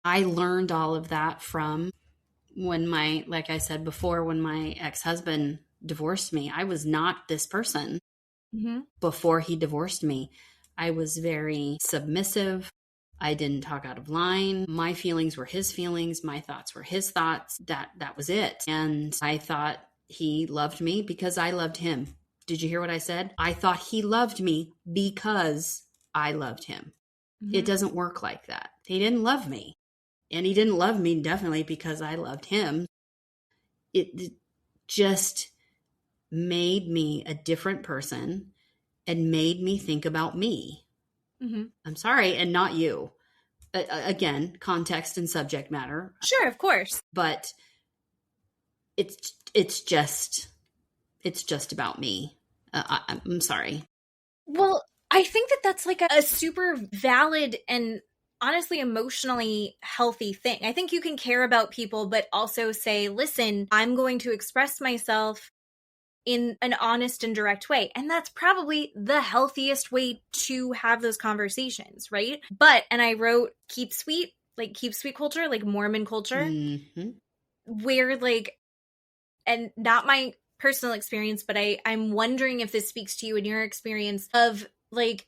I learned all of that from when like I said before, when my ex-husband divorced me. I was not this person before he divorced me. I was very submissive. I didn't talk out of line. My feelings were his feelings. My thoughts were his thoughts. That was it. And I thought he loved me because I loved him. Did you hear what I said? I thought he loved me because I loved him. It doesn't work like that. He didn't love me. And he didn't love me definitely because I loved him. It just made me a different person and made me think about me. I'm sorry, and not you. Again, context and subject matter. Sure, of course. But it's just about me. I'm sorry. Well, I think that's like a super valid and honestly emotionally healthy thing. I think you can care about people, but also say, listen, I'm going to express myself in an honest and direct way. And that's probably the healthiest way to have those conversations, right? And I wrote keep sweet culture, like Mormon culture, where like, and not my personal experience, but I'm wondering if this speaks to you in your experience of like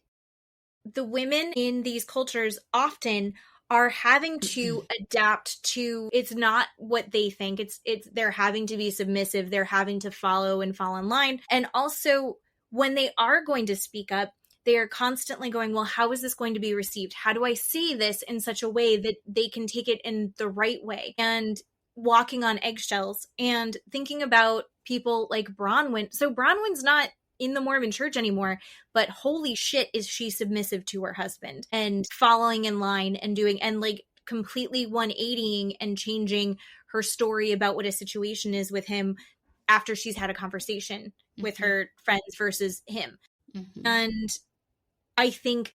the women in these cultures often are having to adapt to, it's not what they think. It's they're having to be submissive. They're having to follow and fall in line. And also when they are going to speak up, they are constantly going, well, how is this going to be received? How do I say this in such a way that they can take it in the right way? And walking on eggshells and thinking about people like Bronwyn. So Bronwyn's not in the Mormon church anymore, but holy shit, is she submissive to her husband and following in line and doing, and like completely 180ing and changing her story about what a situation is with him after she's had a conversation with her friends versus him. And I think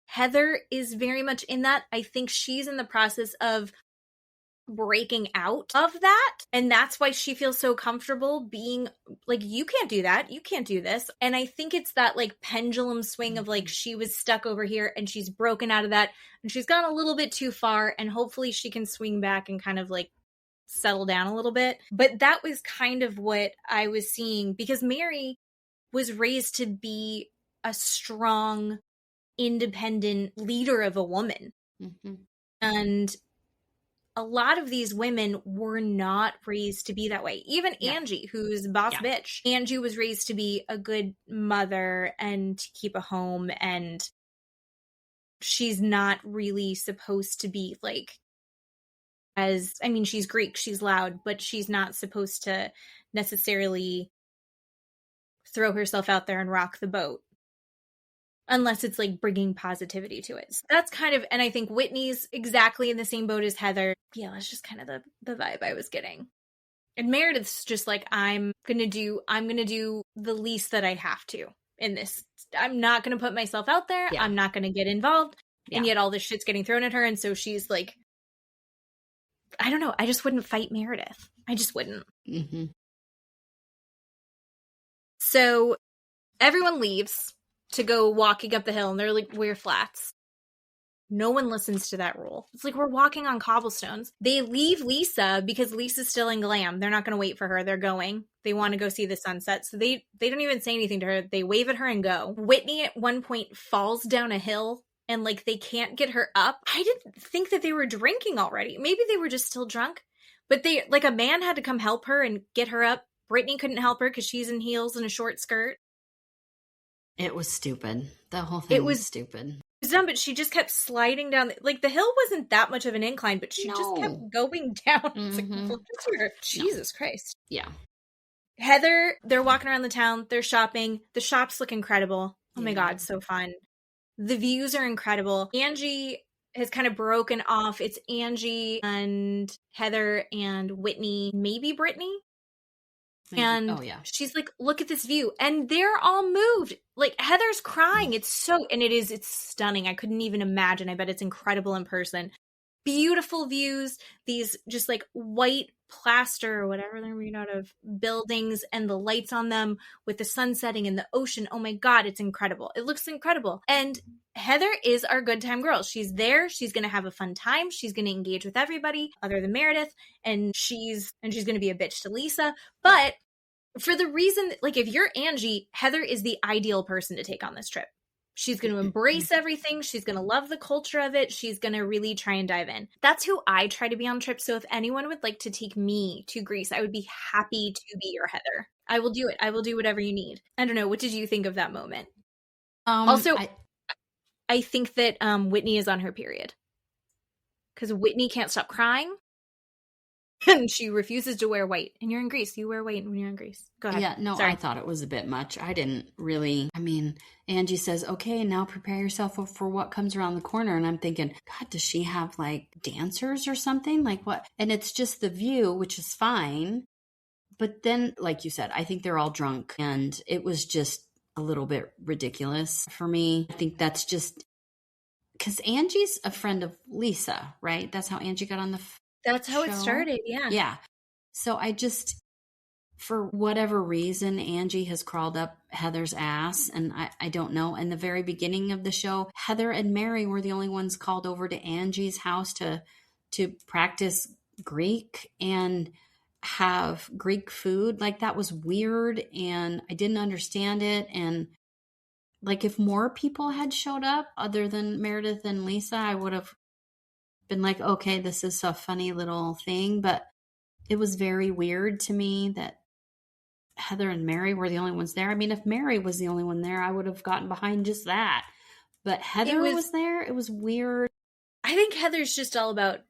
Heather is very much in that. I think she's in the process of breaking out of that, and that's why she feels so comfortable being like, you can't do that, you can't do this. And I think it's that like pendulum swing of like, she was stuck over here and she's broken out of that and she's gone a little bit too far, and hopefully she can swing back and kind of like settle down a little bit. But that was kind of what I was seeing, because Mary was raised to be a strong, independent leader of a woman. And a lot of these women were not raised to be that way. Even Angie, who's boss bitch. Angie was raised to be a good mother and to keep a home, and she's not really supposed to be like, as, I mean, she's Greek, she's loud, but she's not supposed to necessarily throw herself out there and rock the boat. Unless it's like bringing positivity to it. So that's kind of, and I think Whitney's exactly in the same boat as Heather. Yeah, that's just kind of the vibe I was getting. And Meredith's just like, I'm gonna do the least that I have to in this. I'm not gonna put myself out there. I'm not gonna get involved. And yet all this shit's getting thrown at her. And so she's like, I don't know. I just wouldn't fight Meredith. I just wouldn't. Mm-hmm. So everyone leaves to go walking up the hill, and they're like, wear flats. No one listens to that rule. It's like, we're walking on cobblestones. They leave Lisa because Lisa's still in glam. They're not going to wait for her. They're going. They want to go see the sunset. So they don't even say anything to her. They wave at her and go. Whitney at one point falls down a hill, and like they can't get her up. I didn't think that they were drinking already. Maybe they were just still drunk. But they, like, a man had to come help her and get her up. Brittany couldn't help her because she's in heels and a short skirt. It was stupid. The whole thing was stupid. It was dumb, but she just kept sliding down. Like, the hill wasn't that much of an incline, but she just kept going down. It's like, look at her. Jesus Christ. Yeah. Heather, they're walking around the town. They're shopping. The shops look incredible. Oh my God, so fun. The views are incredible. Angie has kind of broken off. It's Angie and Heather and Whitney, maybe Brittany. Maybe. And she's like, look at this view. And they're all moved. Like, Heather's crying. It's stunning. I couldn't even imagine. I bet it's incredible in person. Beautiful views. These just like white plaster or whatever they're made out of buildings, and the lights on them with the sun setting and the ocean. Oh my God, it's incredible. It looks incredible. And Heather is our good time girl. She's there. She's going to have a fun time. She's going to engage with everybody other than Meredith. And she's going to be a bitch to Lisa. But for the reason that, like, if you're Angie, Heather is the ideal person to take on this trip. She's going to embrace everything. She's going to love the culture of it. She's going to really try and dive in. That's who I try to be on trips. So if anyone would like to take me to Greece, I would be happy to be your Heather. I will do it. I will do whatever you need. I don't know. What did you think of that moment? Also, I think that Whitney is on her period. Because Whitney can't stop crying. And she refuses to wear white. And you're in Greece. You wear white when you're in Greece. Go ahead. Yeah, no, sorry. I thought it was a bit much. I didn't really. I mean, Angie says, okay, now prepare yourself for what comes around the corner. And I'm thinking, God, does she have like dancers or something? Like what? And it's just the view, which is fine. But then, like you said, I think they're all drunk. And it was just a little bit ridiculous for me. I think that's just because Angie's a friend of Lisa, right? That's how Angie got on the That's how it started, yeah. Yeah. So I just, for whatever reason, Angie has crawled up Heather's ass, and I don't know. In the very beginning of the show, Heather and Mary were the only ones called over to Angie's house to practice Greek and have Greek food. Like, that was weird, and I didn't understand it. And like, if more people had showed up other than Meredith and Lisa, I would have been like, okay, this is a funny little thing. But it was very weird to me that Heather and Mary were the only ones there. I mean, if Mary was the only one there, I would have gotten behind just that. But Heather was there. It was weird. I think Heather's just all about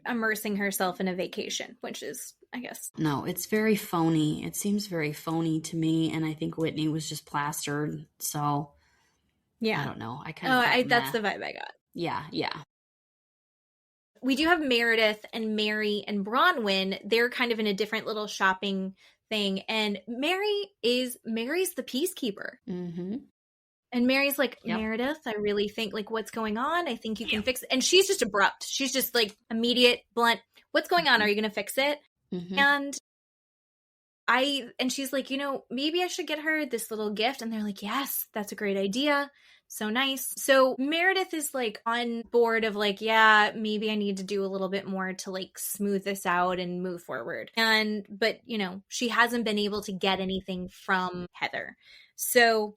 immersing herself in a vacation, which is, I guess. No, it's very phony. It seems very phony to me. And I think Whitney was just plastered. So, yeah. I don't know. That's the vibe I got. Yeah. We do have Meredith and Mary and Bronwyn. They're kind of in a different little shopping thing. And Mary's the peacekeeper. Mm-hmm. And Mary's like, Meredith, I really think, like, what's going on? I think you can fix it. And she's just abrupt. She's just like immediate, blunt. What's going on? Are you going to fix it? Mm-hmm. And she's like, maybe I should get her this little gift. And they're like, yes, that's a great idea. So nice. So Meredith is like on board of like, yeah, maybe I need to do a little bit more to like smooth this out and move forward. But she hasn't been able to get anything from Heather. So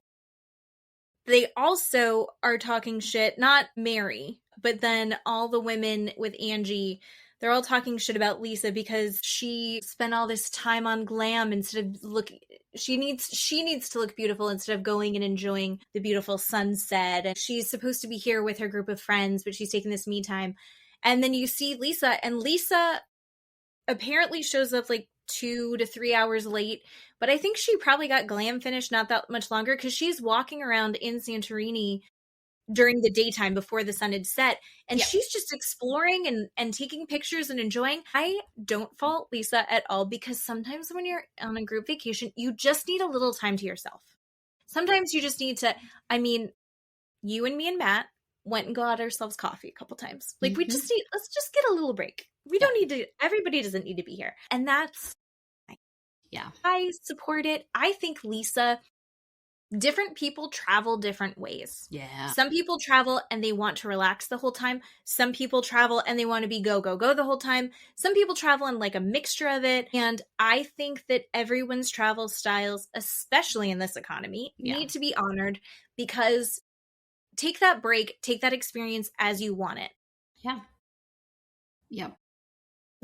they also are talking shit, not Mary, but then all the women with Angie They're all talking shit about Lisa because she spent all this time on glam instead of looking. She needs to look beautiful instead of going and enjoying the beautiful sunset. And she's supposed to be here with her group of friends, but she's taking this me time. And then you see Lisa, and Lisa apparently shows up like 2 to 3 hours late, but I think she probably got glam finished not that much longer because she's walking around in Santorini during the daytime before the sun had set, and she's just exploring and taking pictures and enjoying. I don't fault Lisa at all, because sometimes when you're on a group vacation, you just need a little time to yourself. Sometimes you just need to, I mean, you and me and Matt went and got ourselves coffee a couple times. Like, we just need, let's just get a little break. We don't need to, everybody doesn't need to be here. And that's, I support it. I think Lisa, different people travel different ways. Yeah. Some people travel and they want to relax the whole time. Some people travel and they want to be go, go, go the whole time. Some people travel in like a mixture of it. And I think that everyone's travel styles, especially in this economy, need to be honored, because take that break, take that experience as you want it. Yeah. Yep.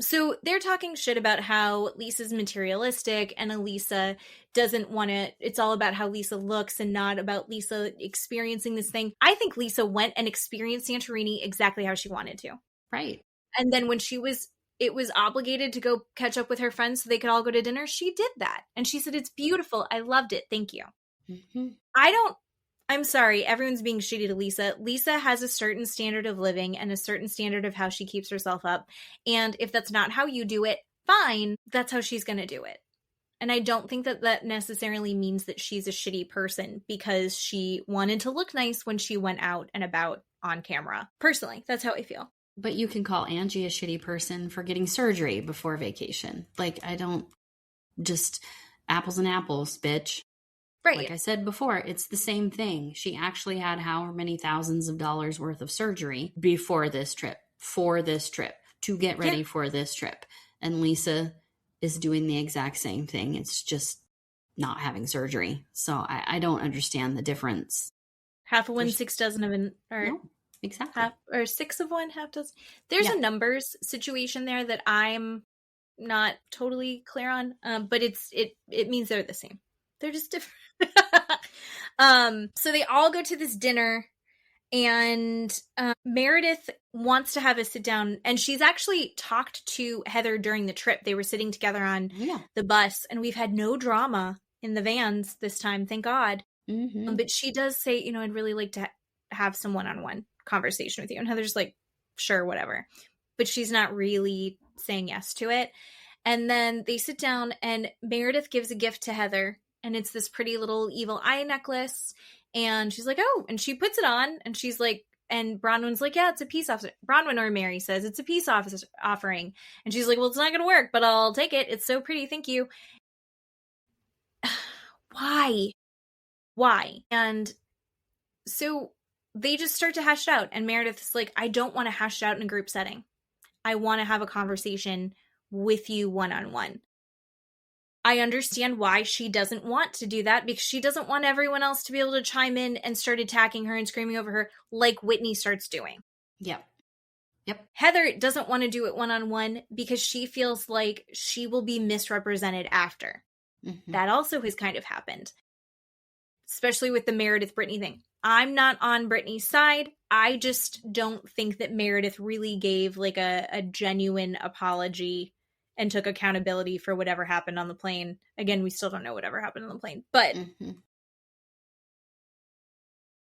So they're talking shit about how Lisa's materialistic and Elisa doesn't want to, it's all about how Lisa looks and not about Lisa experiencing this thing. I think Lisa went and experienced Santorini exactly how she wanted to. Right. And then when it was obligated to go catch up with her friends so they could all go to dinner, she did that. And she said, it's beautiful. I loved it. Thank you. I'm sorry, everyone's being shitty to Lisa. Lisa has a certain standard of living and a certain standard of how she keeps herself up. And if that's not how you do it, fine, that's how she's going to do it. And I don't think that that necessarily means that she's a shitty person because she wanted to look nice when she went out and about on camera. Personally, that's how I feel. But you can call Angie a shitty person for getting surgery before vacation. Like, I don't, just apples and apples, bitch. Right. Like I said before, it's the same thing. She actually had how many thousands of dollars worth of surgery before this trip, for this trip, to get ready for this trip. And Lisa is doing the exact same thing. It's just not having surgery. So I don't understand the difference. Half of one, 6 dozen of an, or no, exactly. or 6 of one, half dozen. There's a numbers situation there that I'm not totally clear on, but it means they're the same. They're just different. So they all go to this dinner, and Meredith wants to have a sit down, and she's actually talked to Heather during the trip. They were sitting together on the bus, and we've had no drama in the vans this time, thank God. But she does say, you know, I'd really like to have some one-on-one conversation with you. And Heather's like, sure, whatever. But she's not really saying yes to it. And then they sit down, and Meredith gives a gift to Heather. And it's this pretty little evil eye necklace. And she's like, oh, and she puts it on. And she's like, and Bronwyn's like, yeah, it's a peace offering. Bronwyn or Mary says, it's a peace offering. And she's like, well, it's not going to work, but I'll take it. It's so pretty. Thank you. Why? And so they just start to hash it out. And Meredith's like, I don't want to hash it out in a group setting. I want to have a conversation with you one-on-one. I understand why she doesn't want to do that, because she doesn't want everyone else to be able to chime in and start attacking her and screaming over her like Whitney starts doing. Yep. Heather doesn't want to do it one-on-one because she feels like she will be misrepresented after. That also has kind of happened, especially with the Meredith Brittany thing. I'm not on Brittany's side. I just don't think that Meredith really gave like a genuine apology and took accountability for whatever happened on the plane. Again, we still don't know whatever happened on the plane. But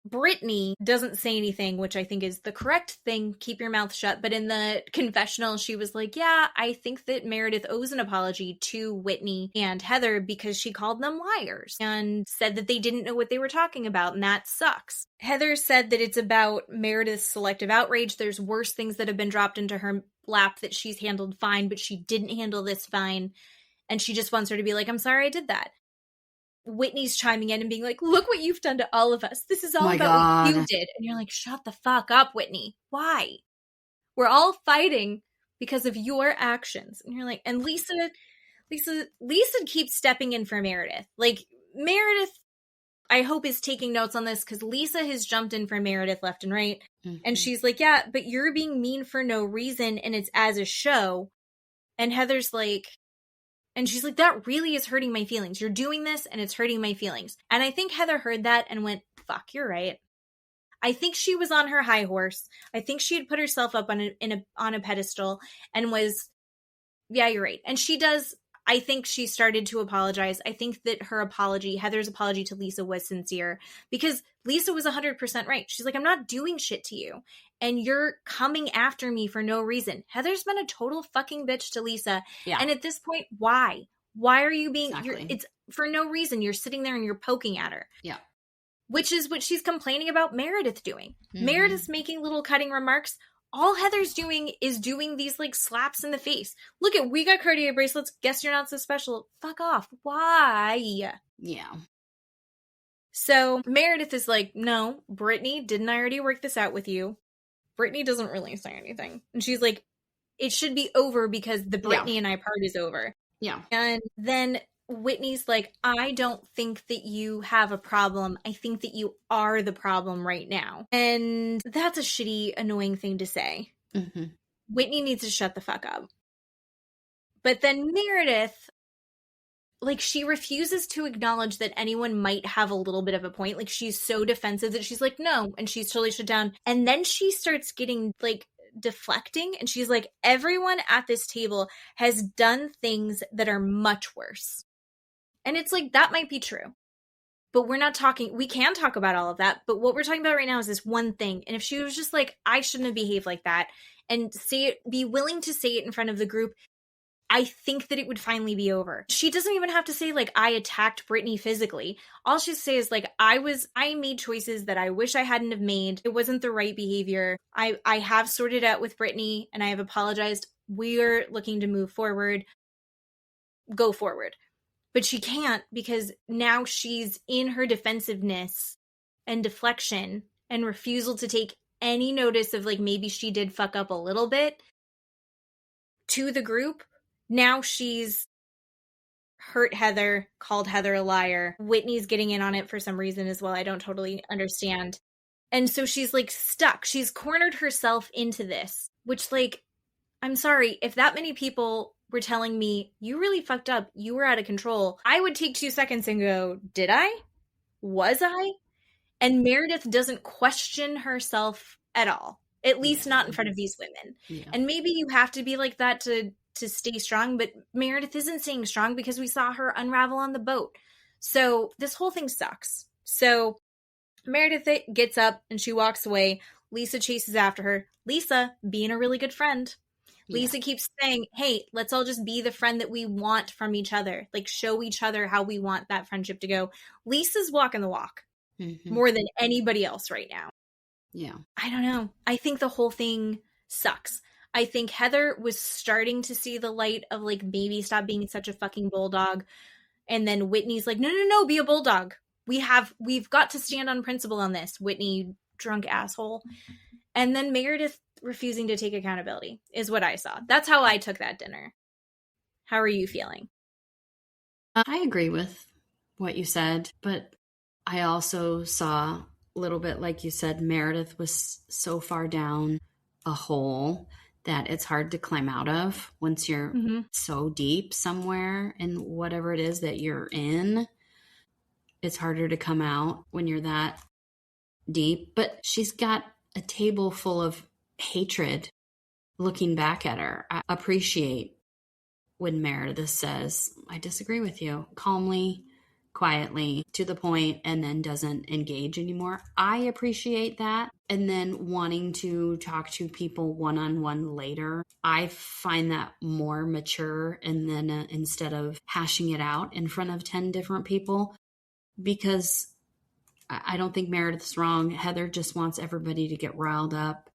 Brittany doesn't say anything, which I think is the correct thing. Keep your mouth shut. But in the confessional, she was like, yeah, I think that Meredith owes an apology to Whitney and Heather because she called them liars and said that they didn't know what they were talking about, and that sucks. Heather said that it's about Meredith's selective outrage. There's worse things that have been dropped into her lap that she's handled fine, but she didn't handle this fine. And she just wants her to be like, I'm sorry I did that. Whitney's chiming in and being like, look what you've done to all of us. This is all about what you did. And you're like, shut the fuck up, Whitney. Why? We're all fighting because of your actions. And you're like, and Lisa keeps stepping in for Meredith. Like, Meredith, I hope, is taking notes on this, because Lisa has jumped in for Meredith left and right. Mm-hmm. And she's like, yeah, but you're being mean for no reason, and it's as a show. And Heather's like, and she's like, that really is hurting my feelings. You're doing this, and it's hurting my feelings. And I think Heather heard that and went, fuck, you're right. I think she was on her high horse. I think she had put herself up on a pedestal and was, yeah, you're right. And she does, I think she started to apologize. I think that her apology, Heather's apology to Lisa, was sincere, because Lisa was 100% right. She's like, I'm not doing shit to you, and you're coming after me for no reason. Heather's been a total fucking bitch to Lisa. Yeah. And at this point, why? Why are you being, Exactly. it's for no reason. You're sitting there and you're poking at her. Yeah. Which is what she's complaining about Meredith doing. Mm-hmm. Meredith's making little cutting remarks. All Heather's doing is doing these like slaps in the face. Look at, we got Cartier bracelets. Guess you're not so special. Fuck off. Why? Yeah. So Meredith is like, no, Brittany, didn't I already work this out with you? Brittany doesn't really say anything. And she's like, it should be over because the Brittany and I part is over. Yeah. And then Whitney's like, I don't think that you have a problem. I think that you are the problem right now. And that's a shitty, annoying thing to say. Mm-hmm. Whitney needs to shut the fuck up. But then Meredith, like, she refuses to acknowledge that anyone might have a little bit of a point. Like, she's so defensive that she's like, no. And she's totally shut down. And then she starts getting, like, deflecting. And she's like, everyone at this table has done things that are much worse. And it's like, that might be true. But we're not talking, we can talk about all of that. But what we're talking about right now is this one thing. And if she was just like, I shouldn't have behaved like that, and say it, be willing to say it in front of the group, I think that it would finally be over. She doesn't even have to say, like, I attacked Brittany physically. All she say is, like, I made choices that I wish I hadn't have made. It wasn't the right behavior. I have sorted out with Brittany, and I have apologized. We're looking to move forward. Go forward. But she can't, because now she's in her defensiveness and deflection and refusal to take any notice of, like, maybe she did fuck up a little bit to the group. Now she's hurt Heather, called Heather a liar. Whitney's getting in on it for some reason as well. I don't totally understand. And so she's, like, stuck. She's cornered herself into this, which, like, I'm sorry, if that many people were telling me, you really fucked up, you were out of control, I would take 2 seconds and go, did I? Was I? And Meredith doesn't question herself at all. At least not in front of these women. Yeah. And maybe you have to be like that to stay strong, but Meredith isn't staying strong because we saw her unravel on the boat. So this whole thing sucks. So Meredith gets up and she walks away. Lisa chases after her. Lisa, being a really good friend. Yeah. Lisa keeps saying, hey, let's all just be the friend that we want from each other. Like, show each other how we want that friendship to go. Lisa's walking the walk more than anybody else right now. Yeah. I don't know. I think the whole thing sucks. I think Heather was starting to see the light of, like, maybe stop being such a fucking bulldog. And then Whitney's like, no, be a bulldog. We've got to stand on principle on this, Whitney, drunk asshole. And then Meredith refusing to take accountability is what I saw. That's how I took that dinner. How are you feeling? I agree with what you said, but I also saw a little bit, like you said, Meredith was so far down a hole that it's hard to climb out of once you're so deep somewhere in whatever it is that you're in. It's harder to come out when you're that deep. But she's got a table full of hatred looking back at her. I appreciate when Meredith says, I disagree with you, calmly, quietly, to the point, and then doesn't engage anymore. I appreciate that. And then wanting to talk to people one-on-one later, I find that more mature. And then instead of hashing it out in front of 10 different people, because I don't think Meredith's wrong. Heather just wants everybody to get riled up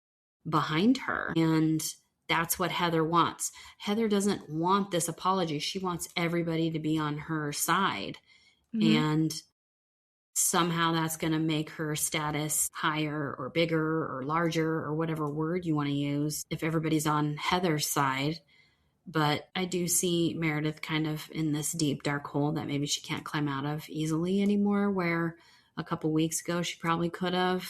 behind her. And that's what Heather wants. Heather doesn't want this apology. She wants everybody to be on her side. And somehow that's going to make her status higher or bigger or larger or whatever word you want to use if everybody's on Heather's side. But I do see Meredith kind of in this deep, dark hole that maybe she can't climb out of easily anymore, where a couple weeks ago. She probably could have.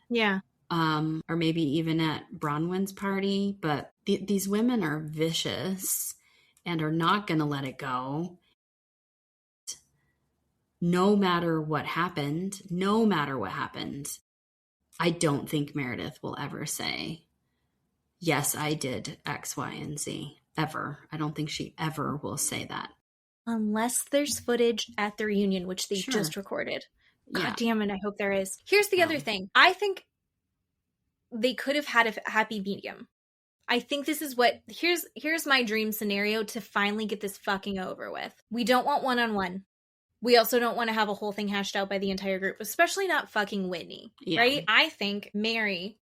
Yeah. Or maybe even at Bronwyn's party. But these women are vicious and are not going to let it go. No matter what happened, I don't think Meredith will ever say, yes, I did X, Y, and Z. Ever. I don't think she ever will say that. Unless there's footage at the reunion, which they just recorded. God damn it, I hope there is. Here's the other thing. I think they could have had a happy medium. I think this is what, here's my dream scenario to finally get this fucking over with. We don't want one-on-one. We also don't want to have a whole thing hashed out by the entire group, especially not fucking Whitney, right? I think Mary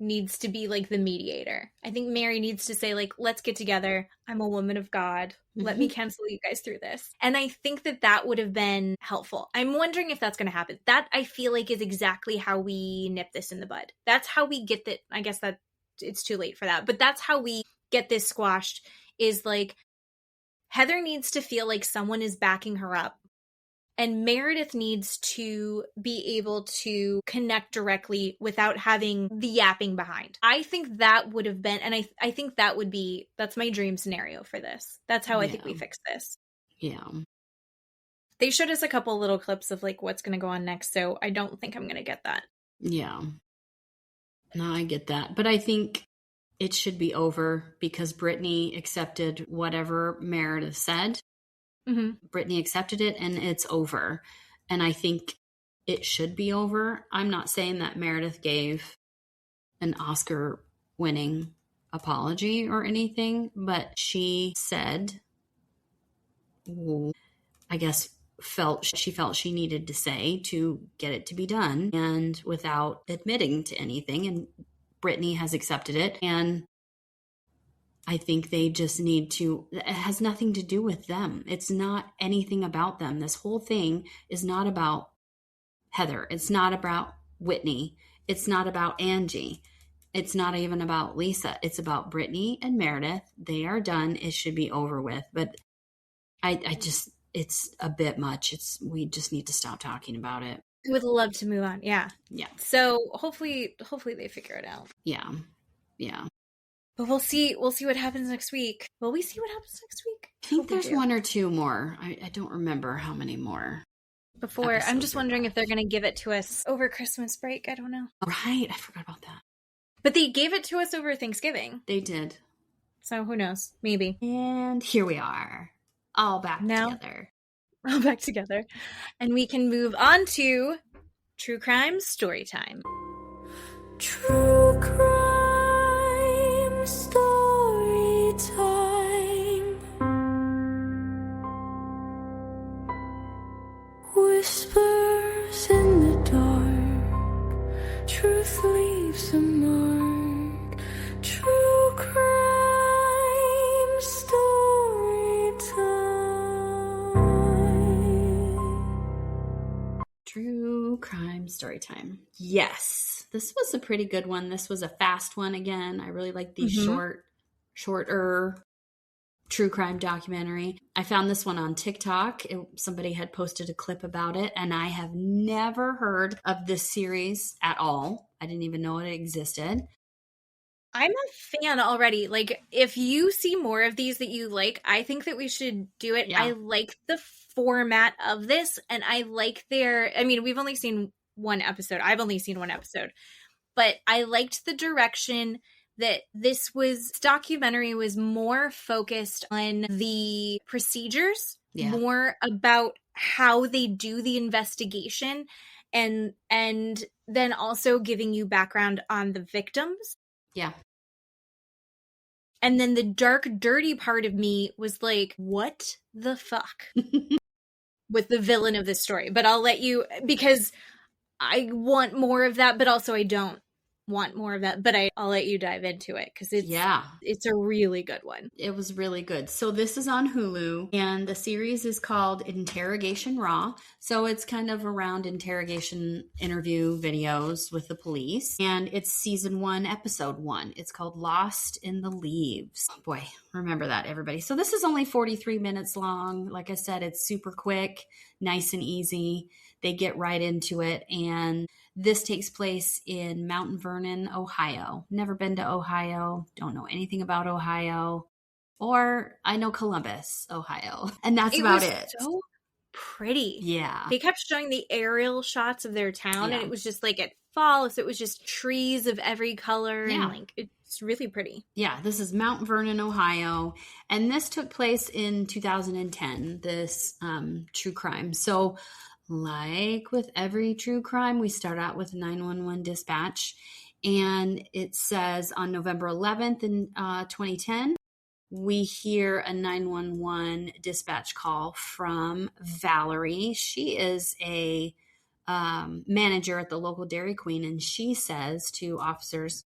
needs to be like the mediator. I think Mary needs to say like, let's get together. I'm a woman of God. Let me counsel you guys through this. And I think that would have been helpful. I'm wondering if that's going to happen. That I feel like is exactly how we nip this in the bud. That's how we get that. I guess that it's too late for that, but that's how we get this squashed, is like Heather needs to feel like someone is backing her up. And Meredith needs to be able to connect directly without having the yapping behind. I think that would have been, and I think that's my dream scenario for this. That's how I think we fix this. Yeah. They showed us a couple little clips of like what's going to go on next, so I don't think I'm going to get that. Yeah. No, I get that. But I think it should be over because Brittany accepted whatever Meredith said. Brittany accepted it and it's over. And I think it should be over. I'm not saying that Meredith gave an Oscar-winning apology or anything, but she said, I guess, felt she needed to say to get it to be done, and without admitting to anything. And Brittany has accepted it. And I think they just need to, it has nothing to do with them. It's not anything about them. This whole thing is not about Heather. It's not about Whitney. It's not about Angie. It's not even about Lisa. It's about Brittany and Meredith. They are done. It should be over with. But I just, it's a bit much. We just need to stop talking about it. I would love to move on. Yeah. Yeah. So hopefully they figure it out. Yeah. Yeah. But we'll see what happens next week. Will we see what happens next week? I think there's one or two more. I don't remember how many more. I'm just wondering if they're going to give it to us over Christmas break. I don't know. Right. I forgot about that. But they gave it to us over Thanksgiving. They did. So who knows? Maybe. And here we are. All back together. All back together. And we can move on to True Crime Story Time. True Crime Story Time. Whispers in the dark. Truth leaves a mark. True Crime Story Time. True Crime Story Time. Yes. This was a pretty good one. This was a fast one again. I really like these shorter true crime documentary. I found this one on TikTok. Somebody had posted a clip about it, and I have never heard of this series at all. I didn't even know it existed. I'm a fan already. Like, if you see more of these that you like, I think that we should do it. Yeah. I like the format of this, and I like we've only seen one episode. I've only seen one episode. But I liked the direction that this documentary was more focused on the procedures, more about how they do the investigation, and then also giving you background on the victims. Yeah. And then the dark, dirty part of me was like, what the fuck? With the villain of this story. But I'll let you, because I want more of that, but also I don't. want more of that, but I'll let you dive into it because it's a really good one. It was really good. So this is on Hulu, and the series is called Interrogation Raw. So it's kind of around interrogation interview videos with the police, and it's season 1, episode 1. It's called Lost in the Leaves. Oh boy, remember that, everybody. So this is only 43 minutes long. Like I said, it's super quick, nice and easy. They get right into it, and this takes place in Mount Vernon, Ohio. Never been to Ohio. Don't know anything about Ohio. Or I know Columbus, Ohio. And that's about it. So pretty. Yeah. They kept showing the aerial shots of their town, and it was just like at fall. So it was just trees of every color. Yeah. And like it's really pretty. Yeah. This is Mount Vernon, Ohio. And this took place in 2010, this true crime. So like with every true crime, we start out with 911 dispatch, and it says on November 11th in 2010, we hear a 911 dispatch call from Valerie. She is a manager at the local Dairy Queen, and she says to officers,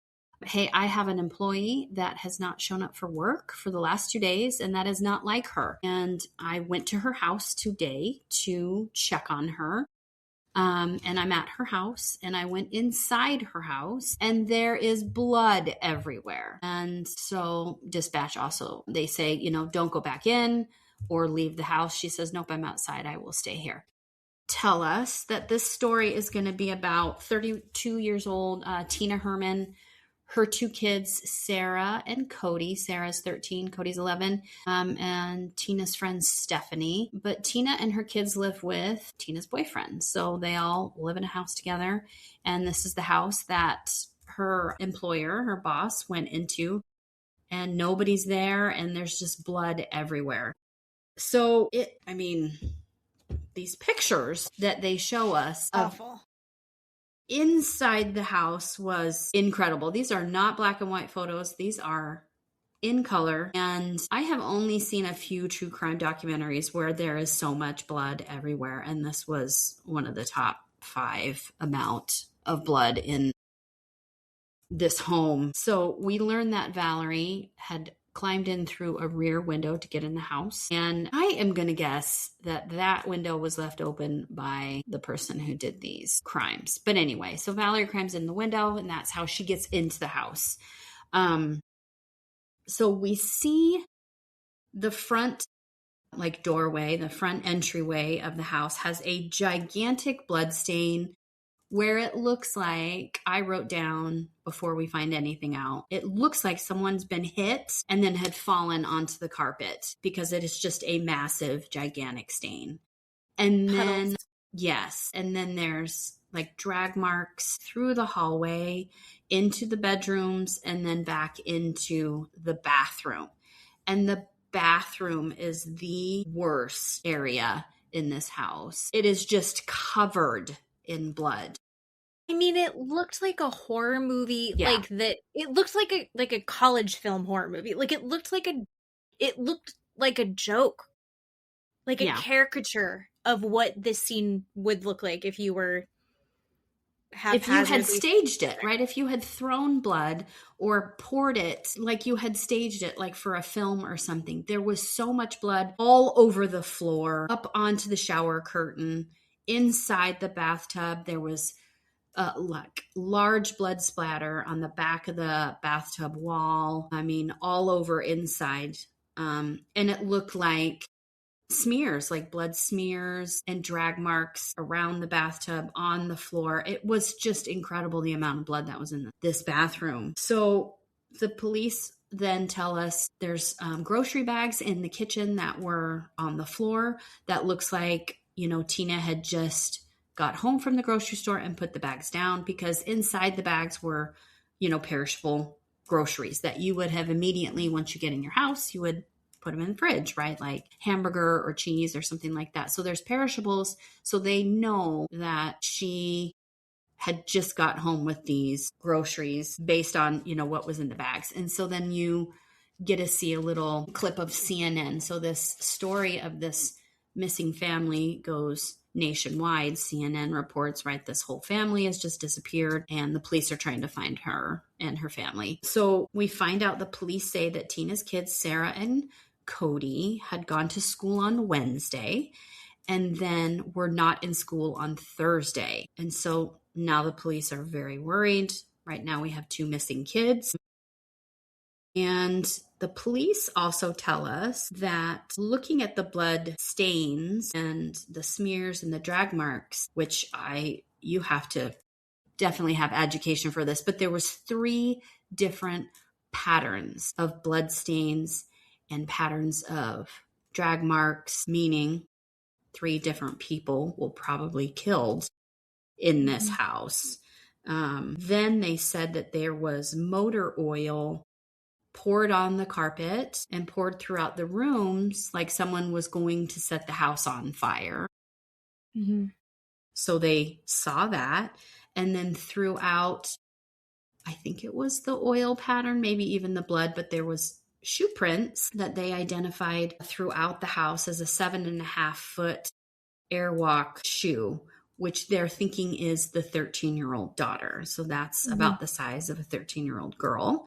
"Hey, I have an employee that has not shown up for work for the last 2 days, and that is not like her. And I went to her house today to check on her. And I'm at her house, and I went inside her house, and there is blood everywhere." And so dispatch also, they say, don't go back in or leave the house. She says, "Nope, I'm outside. I will stay here." Tell us that this story is going to be about 32 years old, Tina Herman, her 2 kids, Sarah and Cody. Sarah's 13, Cody's 11, and Tina's friend, Stephanie. But Tina and her kids live with Tina's boyfriend. So they all live in a house together. And this is the house that her employer, her boss, went into. And nobody's there, and there's just blood everywhere. So these pictures that they show us awful. Inside the house was incredible. These are not black and white photos. These are in color. And I have only seen a few true crime documentaries where there is so much blood everywhere. And this was one of the top 5 amount of blood in this home. So we learned that Valerie had climbed in through a rear window to get in the house. And I am going to guess that window was left open by the person who did these crimes. But anyway, so Valerie climbs in the window, and that's how she gets into the house. So we see the front doorway, the front entryway of the house has a gigantic blood stain where it looks like, I wrote down before we find anything out, it looks like someone's been hit and then had fallen onto the carpet because it is just a massive, gigantic stain. And then, yes, and then there's drag marks through the hallway into the bedrooms and then back into the bathroom. And the bathroom is the worst area in this house. It is just covered in blood. It looked like a horror movie, it looked like a college film horror movie. It looked like a joke, a caricature of what this scene would look like if you were if you had staged it, right? If you had thrown blood or poured it, you had staged it, for a film or something. There was so much blood all over the floor, up onto the shower curtain, inside the bathtub. There was large blood splatter on the back of the bathtub wall. All over inside. And it looked like smears, blood smears and drag marks around the bathtub, on the floor. It was just incredible, the amount of blood that was in this bathroom. So the police then tell us there's grocery bags in the kitchen that were on the floor. That looks like, Tina had just got home from the grocery store and put the bags down, because inside the bags were, perishable groceries that you would have immediately, once you get in your house, you would put them in the fridge, right? Like hamburger or cheese or something like that. So there's perishables. So they know that she had just got home with these groceries based on, what was in the bags. And so then you get to see a little clip of CNN. So this story of this missing family goes nationwide. CNN reports, right, this whole family has just disappeared and the police are trying to find her and her family. So we find out the police say that Tina's kids, Sarah and Cody, had gone to school on Wednesday and then were not in school on Thursday. And so now the police are very worried. Right now we have 2 missing kids. And the police also tell us that looking at the blood stains and the smears and the drag marks, which you have to definitely have education for this, but there was 3 different patterns of blood stains and patterns of drag marks, meaning 3 different people were probably killed in this house. Then they said that there was motor oil poured on the carpet and poured throughout the rooms like someone was going to set the house on fire. So they saw that. And then throughout, I think it was the oil pattern, maybe even the blood, but there was shoe prints that they identified throughout the house as a 7.5-foot airwalk shoe, which they're thinking is the 13-year-old daughter. So that's about the size of a 13-year-old girl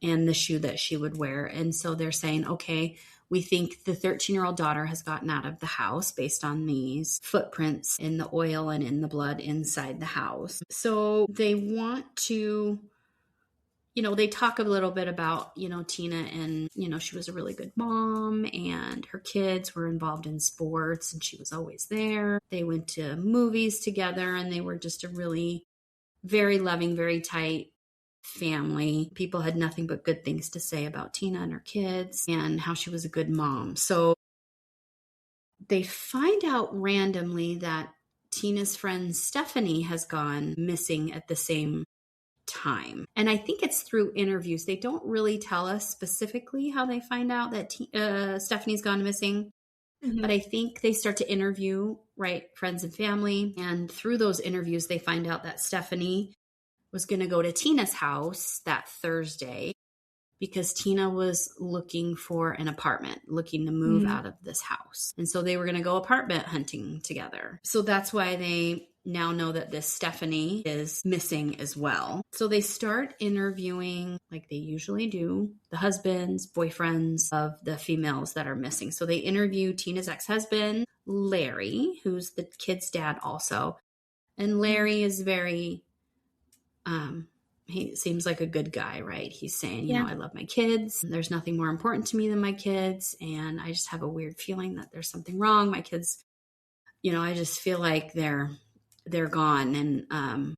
and the shoe that she would wear. And so they're saying, okay, we think the 13-year-old daughter has gotten out of the house based on these footprints in the oil and in the blood inside the house. So they want to, they talk a little bit about, Tina and, she was a really good mom and her kids were involved in sports and she was always there. They went to movies together and they were just a really very loving, very tight family. People had nothing but good things to say about Tina and her kids and how she was a good mom. So they find out randomly that Tina's friend Stephanie has gone missing at the same time. And I think it's through interviews. They don't really tell us specifically how they find out that Stephanie's gone missing. But I think they start to interview, right, friends and family. And through those interviews, they find out that Stephanie was going to go to Tina's house that Thursday because Tina was looking for an apartment, looking to move out of this house. And so they were going to go apartment hunting together. So that's why they now know that this Stephanie is missing as well. So they start interviewing, like they usually do, the husbands, boyfriends of the females that are missing. So they interview Tina's ex-husband, Larry, who's the kid's dad also. And Larry is very... he seems like a good guy, right? He's saying, I love my kids. There's nothing more important to me than my kids. And I just have a weird feeling that there's something wrong. My kids, I just feel like they're gone. And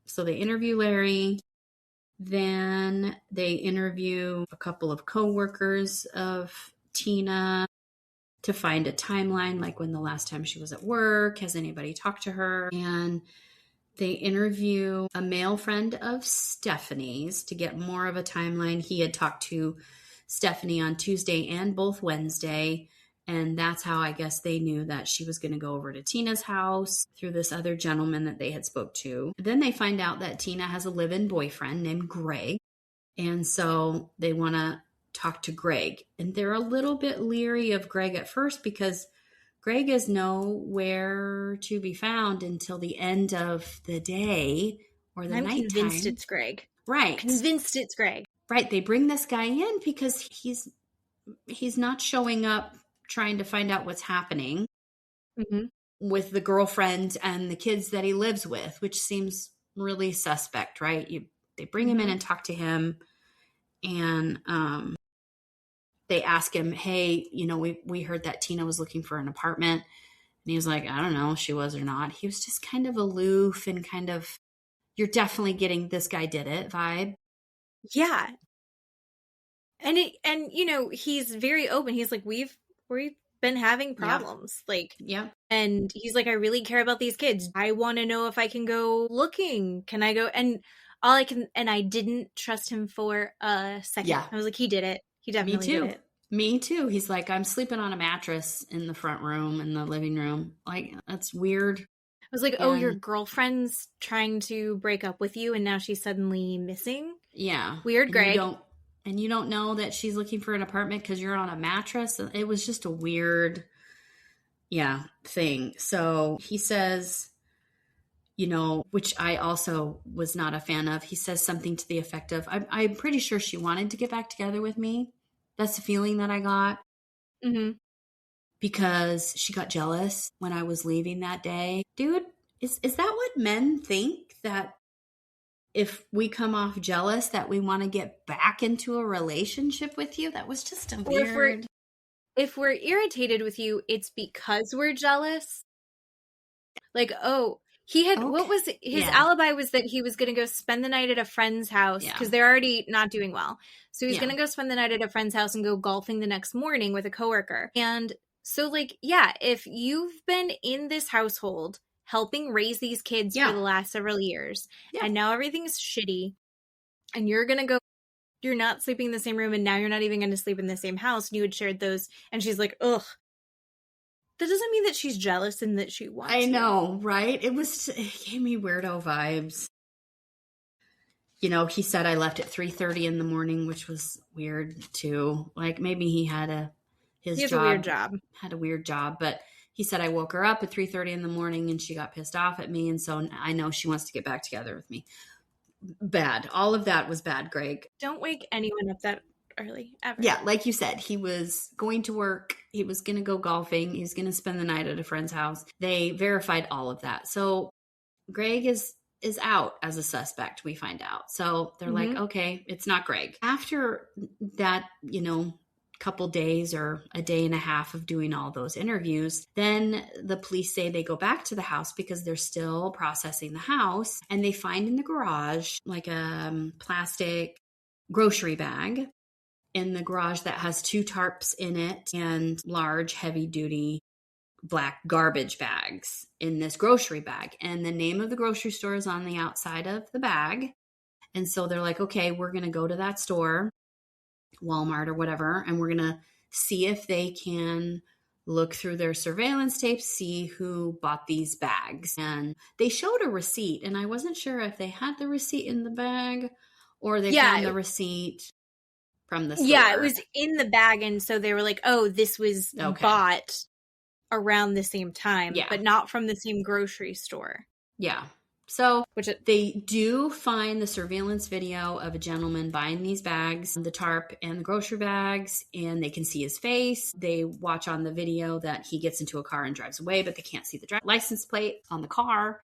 so they interview Larry. Then they interview a couple of coworkers of Tina to find a timeline, like when the last time she was at work. Has anybody talked to her? And they interview a male friend of Stephanie's to get more of a timeline. He had talked to Stephanie on Tuesday and both Wednesday. And that's how I guess they knew that she was going to go over to Tina's house through this other gentleman that they had spoke to. Then they find out that Tina has a live-in boyfriend named Greg. And so they want to talk to Greg. And they're a little bit leery of Greg at first because Greg is nowhere to be found until the end of the day or the nighttime. I'm convinced it's Greg. Right. Convinced it's Greg. Right. They bring this guy in because he's not showing up trying to find out what's happening with the girlfriend and the kids that he lives with, which seems really suspect, right? They bring him in and talk to him and they ask him, hey, we heard that Tina was looking for an apartment. And he was like, I don't know if she was or not. He was just kind of aloof and kind of, you're definitely getting this guy did it vibe. Yeah. And he's very open. He's like, we've been having problems. And he's like, I really care about these kids. I want to know if I can go looking. Can I go? And I didn't trust him for a second. Yeah. I was like, he did it. He definitely did it. Me too. He's like, I'm sleeping on a mattress in the front room, in the living room. Like, that's weird. I was like, oh, your girlfriend's trying to break up with you and now she's suddenly missing? Yeah. Weird, Greg. You don't know that she's looking for an apartment because you're on a mattress. It was just a weird thing. So he says, which I also was not a fan of. He says something to the effect of, I'm pretty sure she wanted to get back together with me. That's the feeling that I got. Mm-hmm. Because she got jealous when I was leaving that day. Dude, is that what men think? That if we come off jealous that we want to get back into a relationship with you? That was just a weird... If we're irritated with you, it's because we're jealous. Like, oh, he had, what was his alibi was that he was going to go spend the night at a friend's house because they're already not doing well. So he's going to go spend the night at a friend's house and go golfing the next morning with a coworker. And so, like, if you've been in this household helping raise these kids for the last several years, and now everything's shitty, and you're going to go, you're not sleeping in the same room, and now you're not even going to sleep in the same house, and you had shared those, and she's like, ugh. That doesn't mean that she's jealous and that she wants I know, right? It gave me weirdo vibes. He said I left at 3:30 in the morning, which was weird too. Like maybe he had a weird job. Had a weird job, but he said I woke her up at 3:30 in the morning and she got pissed off at me, and so I know she wants to get back together with me. Bad. All of that was bad, Greg. Don't wake anyone up that early ever. Yeah, like you said, he was going to work. He was going to go golfing. He was going to spend the night at a friend's house. They verified all of that. So Greg is out as a suspect, we find out. So they're like, okay, it's not Greg. After that, couple days or a day and a half of doing all those interviews, then the police say they go back to the house because they're still processing the house, and they find in the garage like a plastic grocery bag in the garage that has 2 tarps in it and large heavy duty black garbage bags in this grocery bag. And the name of the grocery store is on the outside of the bag. And so they're like, okay, we're going to go to that store, Walmart or whatever, and we're going to see if they can look through their surveillance tapes, see who bought these bags. And they showed a receipt, and I wasn't sure if they had the receipt in the bag or they found the receipt from the store. Yeah, it was in the bag, and so they were like, oh, this was bought around the same time, but not from the same grocery store. Yeah. So they do find the surveillance video of a gentleman buying these bags, the tarp and the grocery bags, and they can see his face. They watch on the video that he gets into a car and drives away, but they can't see the license plate on the car.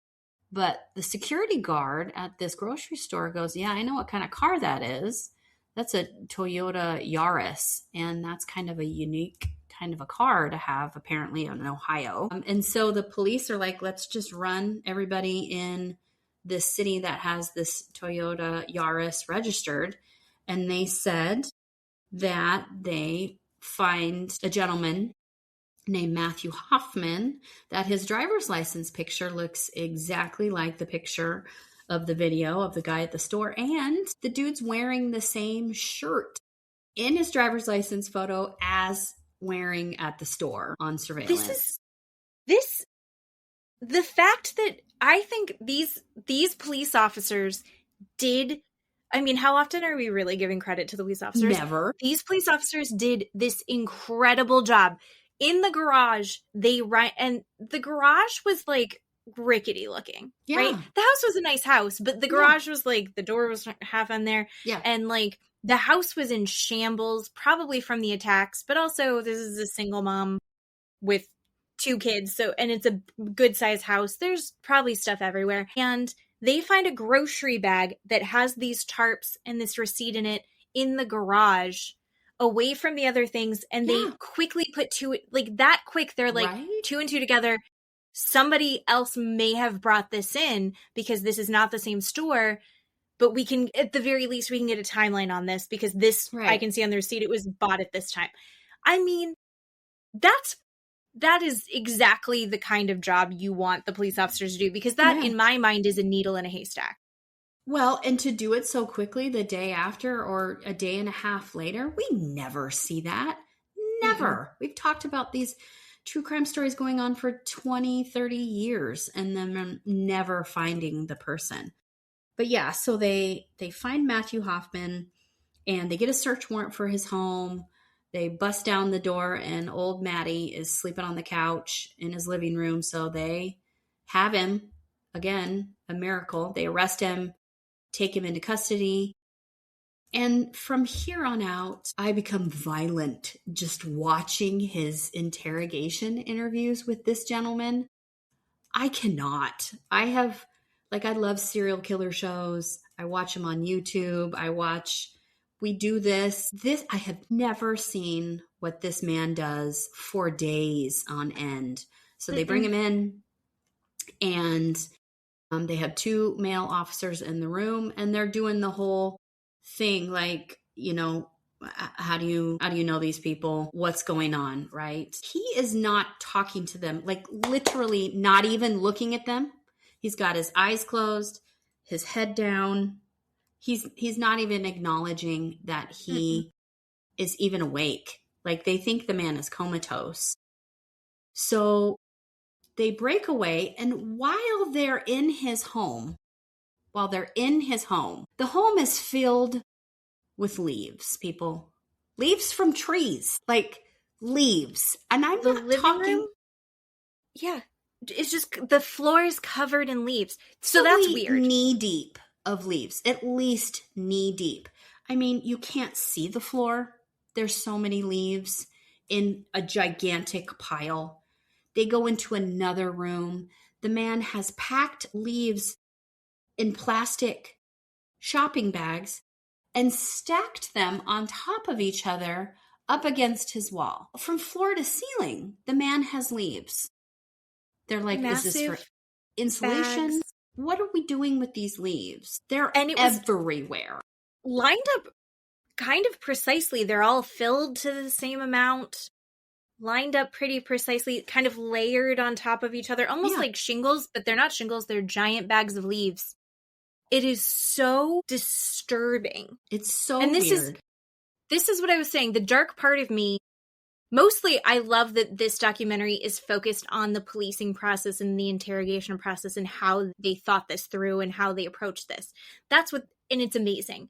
But the security guard at this grocery store goes, yeah, I know what kind of car that is. That's a Toyota Yaris, and that's kind of a unique kind of a car to have apparently in Ohio. And so the police are like, let's just run everybody in this city that has this Toyota Yaris registered. And they said that they find a gentleman named Matthew Hoffman, that his driver's license picture looks exactly like the picture of the video of the guy at the store. And the dude's wearing the same shirt in his driver's license photo as wearing at the store on surveillance. The fact that I think these police officers did, I mean, how often are we really giving credit to the police officers? Never. These police officers did this incredible job. In the garage, and the garage was like rickety looking, right? The house was a nice house, but the garage was like, the door was half on there. Yeah. And like, the house was in shambles, probably from the attacks, but also this is a single mom with 2 kids. So, and it's a good sized house. There's probably stuff everywhere. And they find a grocery bag that has these tarps and this receipt in it in the garage away from the other things. And they quickly put 2, like that quick. They're like 2 and 2 together. Somebody else may have brought this in because this is not the same store. But we can, at the very least, we can get a timeline on this because this, I can see on the receipt, it was bought at this time. I mean, that is exactly the kind of job you want the police officers to do, because that, in my mind, is a needle in a haystack. Well, and to do it so quickly the day after or a day and a half later, we never see that. Never. Mm-hmm. We've talked about these true crime stories going on for 20, 30 years and then never finding the person. But yeah, so they find Matthew Hoffman and they get a search warrant for his home. They bust down the door, and old Matty is sleeping on the couch in his living room. So they have him, again, a miracle. They arrest him, take him into custody. And from here on out, I become violent just watching his interrogation interviews with this gentleman. I cannot. I love serial killer shows. I watch them on YouTube. We do this. I have never seen what this man does for days on end. So they bring him in, and they have 2 male officers in the room, and they're doing the whole thing, like, how do you know these people? What's going on, right? He is not talking to them, like literally not even looking at them. He's got his eyes closed, his head down. He's not even acknowledging that he is even awake. Like, they think the man is comatose. So they break away, and while they're in his home, the home is filled with leaves, people. Leaves from trees, like leaves. And I'm The not living talking. room? Yeah. It's just the floor is covered in leaves. So that's weird. Knee deep of leaves, at least knee deep. I mean, you can't see the floor. There's so many leaves in a gigantic pile. They go into another room. The man has packed leaves in plastic shopping bags and stacked them on top of each other up against his wall. From floor to ceiling, the man has leaves. They're like, Massive, is this for insulation? bags. What are we doing with these leaves? They're And it was everywhere. lined up kind of precisely. They're all filled to the same amount, lined up pretty precisely, kind of layered on top of each other, almost like shingles, but they're not shingles. They're giant bags of leaves. It is so disturbing. It's so And weird. This is what I was saying. The dark part of me, mostly I love that this documentary is focused on the policing process and the interrogation process and how they thought this through and how they approached this. And it's amazing.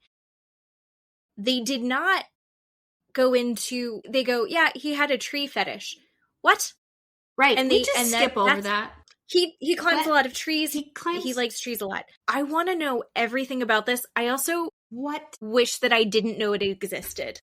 They did not they go, yeah, he had a tree fetish. What? Right. And we just skip over that. He climbs a lot of trees. He likes trees a lot. I want to know everything about this. I also What? wish that I didn't know it existed.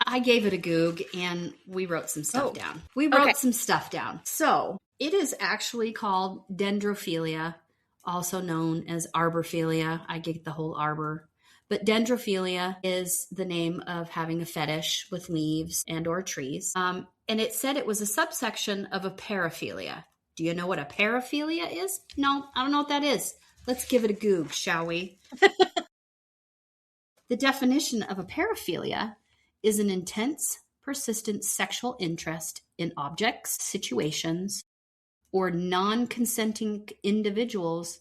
I gave it a Goog, and we wrote some stuff down. We wrote some stuff down. So it is actually called dendrophilia, also known as arborphilia. I get the whole arbor. But dendrophilia is the name of having a fetish with leaves and or trees. And it said it was a subsection of a paraphilia. Do you know what a paraphilia is? No, I don't know what that is. Let's give it a Goog, shall we? The definition of a paraphilia is an intense, persistent sexual interest in objects, situations, or non-consenting individuals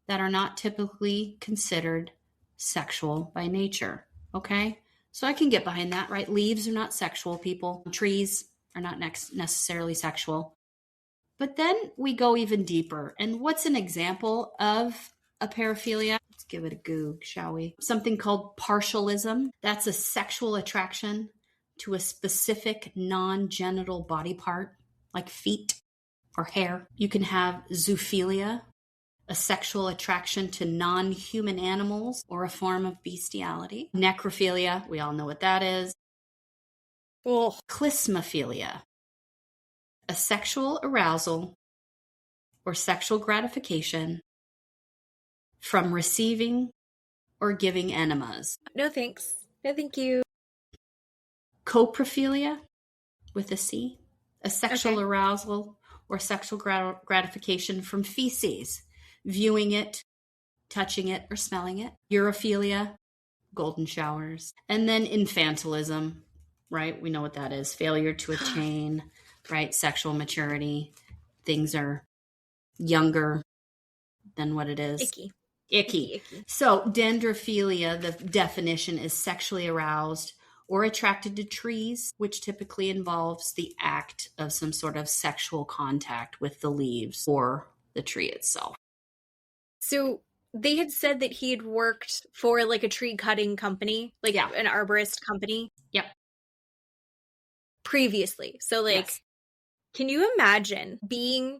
that are not typically considered sexual by nature. Okay? So I can get behind that, right? Leaves are not sexual, people. Trees are not necessarily sexual. But then we go even deeper. And what's an example of a paraphilia? Let's give it a Goog, shall we? Something called partialism. That's a sexual attraction to a specific non-genital body part, like feet or hair. You can have zoophilia, a sexual attraction to non-human animals or a form of bestiality. Necrophilia, we all know what that is. Oh. Klismophilia, a sexual arousal or sexual gratification from receiving or giving enemas. No thanks. No thank you. Coprophilia, with a C, a sexual arousal or sexual gratification from feces, viewing it, touching it, or smelling it. Urophilia, golden showers. And then infantilism, right? We know what that is. Failure to attain, right? Sexual maturity. Things are younger than what it is. Icky. So dendrophilia, the definition is sexually aroused or attracted to trees, which typically involves the act of some sort of sexual contact with the leaves or the tree itself. So they had said that he had worked for like a tree cutting company, like an arborist company. Yep. previously. So, like, Yes. can you imagine being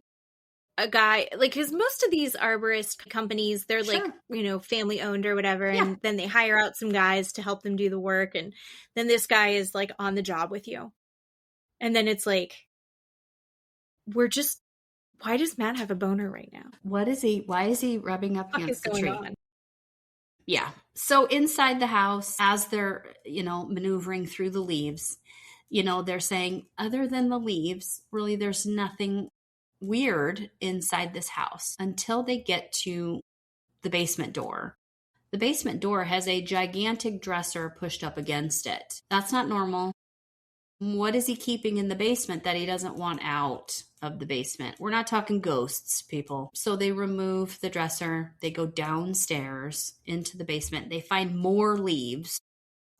a guy, like, because most of these arborist companies, they're like, Sure. you know, family owned or whatever, Yeah. and then they hire out some guys to help them do the work, and then this guy is like on the job with you. And then it's like, why does Matt have a boner right now? Why is he rubbing up What is against the going tree? on? Yeah. So inside the house, as they're, maneuvering through the leaves, they're saying, other than the leaves, really, there's nothing weird inside this house until they get to the basement door. The basement door has a gigantic dresser pushed up against it. That's not normal. What is he keeping in the basement that he doesn't want out of the basement? We're not talking ghosts, people. So they remove the dresser. They go downstairs into the basement. They find more leaves.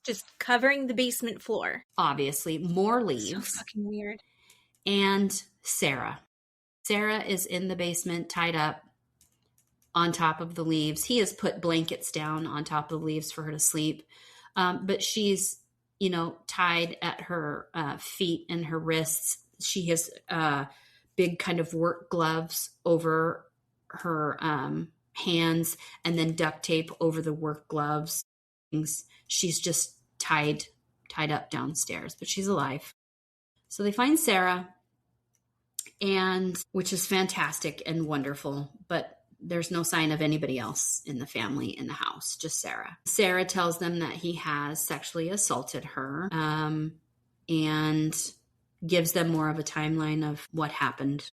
Just covering the basement floor. Obviously, more So leaves. fucking weird. And Sarah. Sarah is in the basement, tied up on top of the leaves. He has put blankets down on top of the leaves for her to sleep. But she's, tied at her feet and her wrists. She has big kind of work gloves over her hands and then duct tape over the work gloves. She's just tied up downstairs, but she's alive. So they find Sarah, and which is fantastic and wonderful, but there's no sign of anybody else in the family in the house, just Sarah. Sarah tells them that he has sexually assaulted her, and gives them more of a timeline of what happened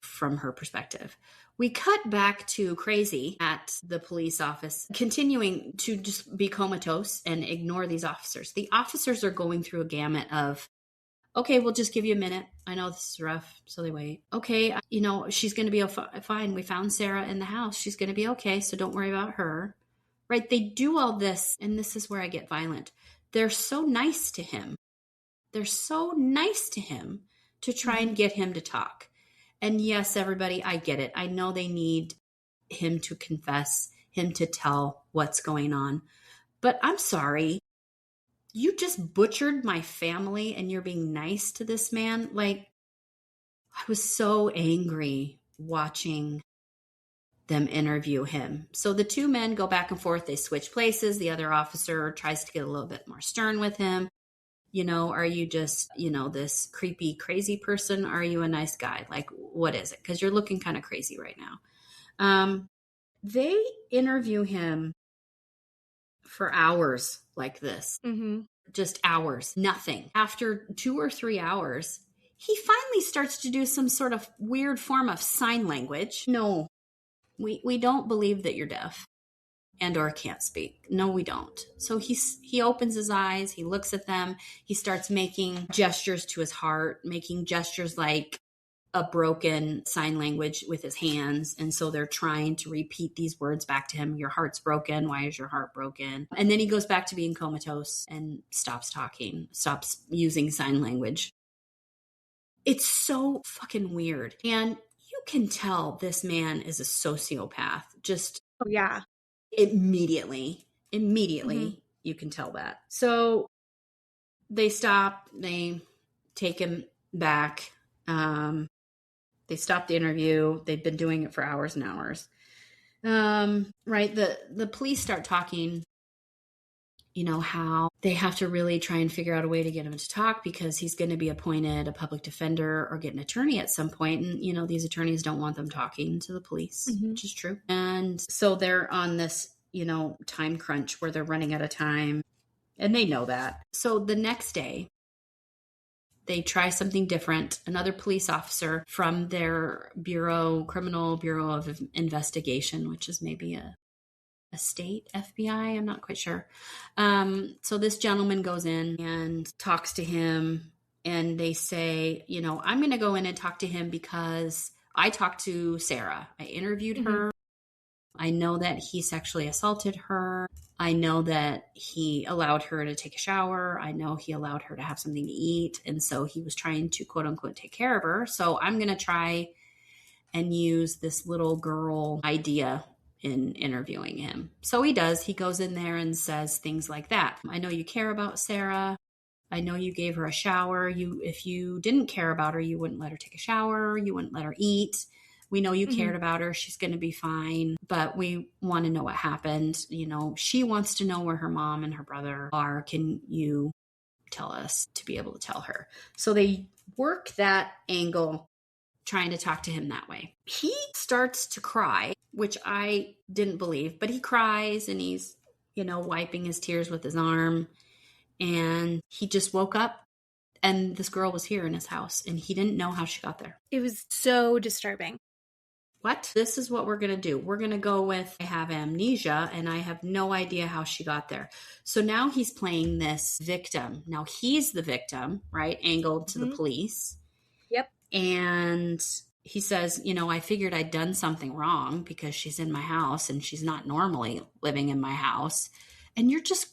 from her perspective. We cut back to Crazy at the police office, continuing to just be comatose and ignore these officers. The officers are going through a gamut of, okay, we'll just give you a minute. I know this is rough. So they wait. Okay, she's going to be fine. We found Sarah in the house. She's going to be okay. So don't worry about her. Right? They do all this. And this is where I get violent. They're so nice to him. They're so nice to him to try and get him to talk. And yes, everybody, I get it. I know they need him to confess, him to tell what's going on. But I'm sorry. You just butchered my family and you're being nice to this man. Like, I was so angry watching them interview him. So the two men go back and forth. They switch places. The other officer tries to get a little bit more stern with him. Are you just, this creepy, crazy person? Are you a nice guy? Like, what is it? Because you're looking kind of crazy right now. They interview him for hours like this. Mm-hmm. Just hours, nothing. After 2 or 3 hours, he finally starts to do some sort of weird form of sign language. No, we don't believe that you're deaf and or can't speak. No, we don't. So he opens his eyes, he looks at them, he starts making gestures to his heart, making gestures like a broken sign language with his hands. And so they're trying to repeat these words back to him. Your heart's broken. Why is your heart broken? And then he goes back to being comatose and stops talking, stops using sign language. It's so fucking weird. And you can tell this man is a sociopath. Just Yeah. immediately, you can tell that. So they stop, they take him back. They stopped the interview. They've been doing it for hours and hours. Right. The police start talking, how they have to really try and figure out a way to get him to talk because he's going to be appointed a public defender or get an attorney at some point. And, these attorneys don't want them talking to the police, which is true. And so they're on this, time crunch where they're running out of time and they know that. So the next day, they try something different. Another police officer from their criminal bureau of investigation, which is maybe a state FBI, I'm not quite sure. So this gentleman goes in and talks to him, and they say, I'm going to go in and talk to him because I talked to Sarah. I interviewed her. I know that he sexually assaulted her. I know that he allowed her to take a shower. I know he allowed her to have something to eat. And so he was trying to, quote unquote, take care of her. So I'm going to try and use this little girl idea in interviewing him. So he does. He goes in there and says things like that. I know you care about Sarah. I know you gave her a shower. If you didn't care about her, you wouldn't let her take a shower. You wouldn't let her eat. We know you cared about her. She's going to be fine, but we want to know what happened. You know, she wants to know where her mom and her brother are. Can you tell us to be able to tell her? So they work that angle, trying to talk to him that way. He starts to cry, which I didn't believe, but he cries and he's, you know, wiping his tears with his arm. And he just woke up and this girl was here in his house and he didn't know how she got there. It was so disturbing. What? This is what we're going to do. We're going to go with, I have amnesia and I have no idea how she got there. So now he's playing this victim. Now he's the victim, right? Angled to the police. Yep. And he says, you know, I figured I'd done something wrong because she's in my house and she's not normally living in my house. And you're just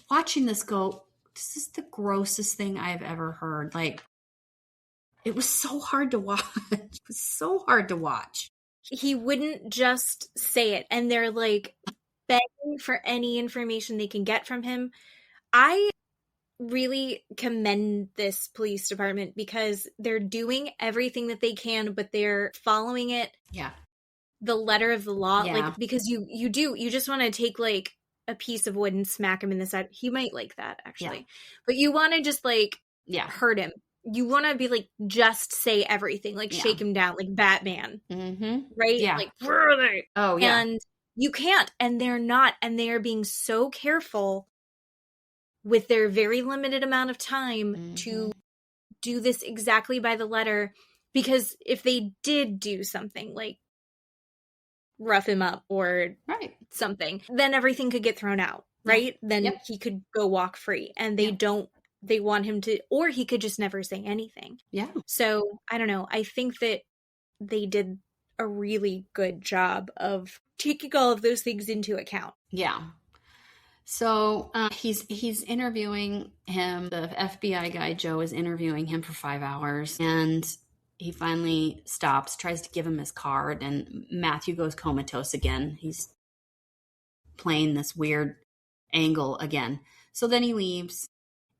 watching this go, this is the grossest thing I've ever heard. Like, it was so hard to watch. It was so hard to watch. He wouldn't just say it. And they're like begging for any information they can get from him. I really commend this police department because they're doing everything that they can, but they're following it. Yeah. The letter of the law. Yeah. Like, because you just want to take like a piece of wood and smack him in the side. He might like that actually. Yeah. But you want to just like hurt him. You want to be like, just say everything, like shake him down, like Batman, right? Yeah. Like, where are they? Oh, yeah. And you can't, and they're not, and they are being so careful with their very limited amount of time to do this exactly by the letter, because if they did do something like rough him up or something, then everything could get thrown out, right? Then he could go walk free, and they don't. They want him to, or he could just never say anything. Yeah. So I don't know. I think that they did a really good job of taking all of those things into account. Yeah. So he's interviewing him. The FBI guy, Joe, is interviewing him for 5 hours. And he finally stops, tries to give him his card. And Matthew goes comatose again. He's playing this weird angle again. So then he leaves.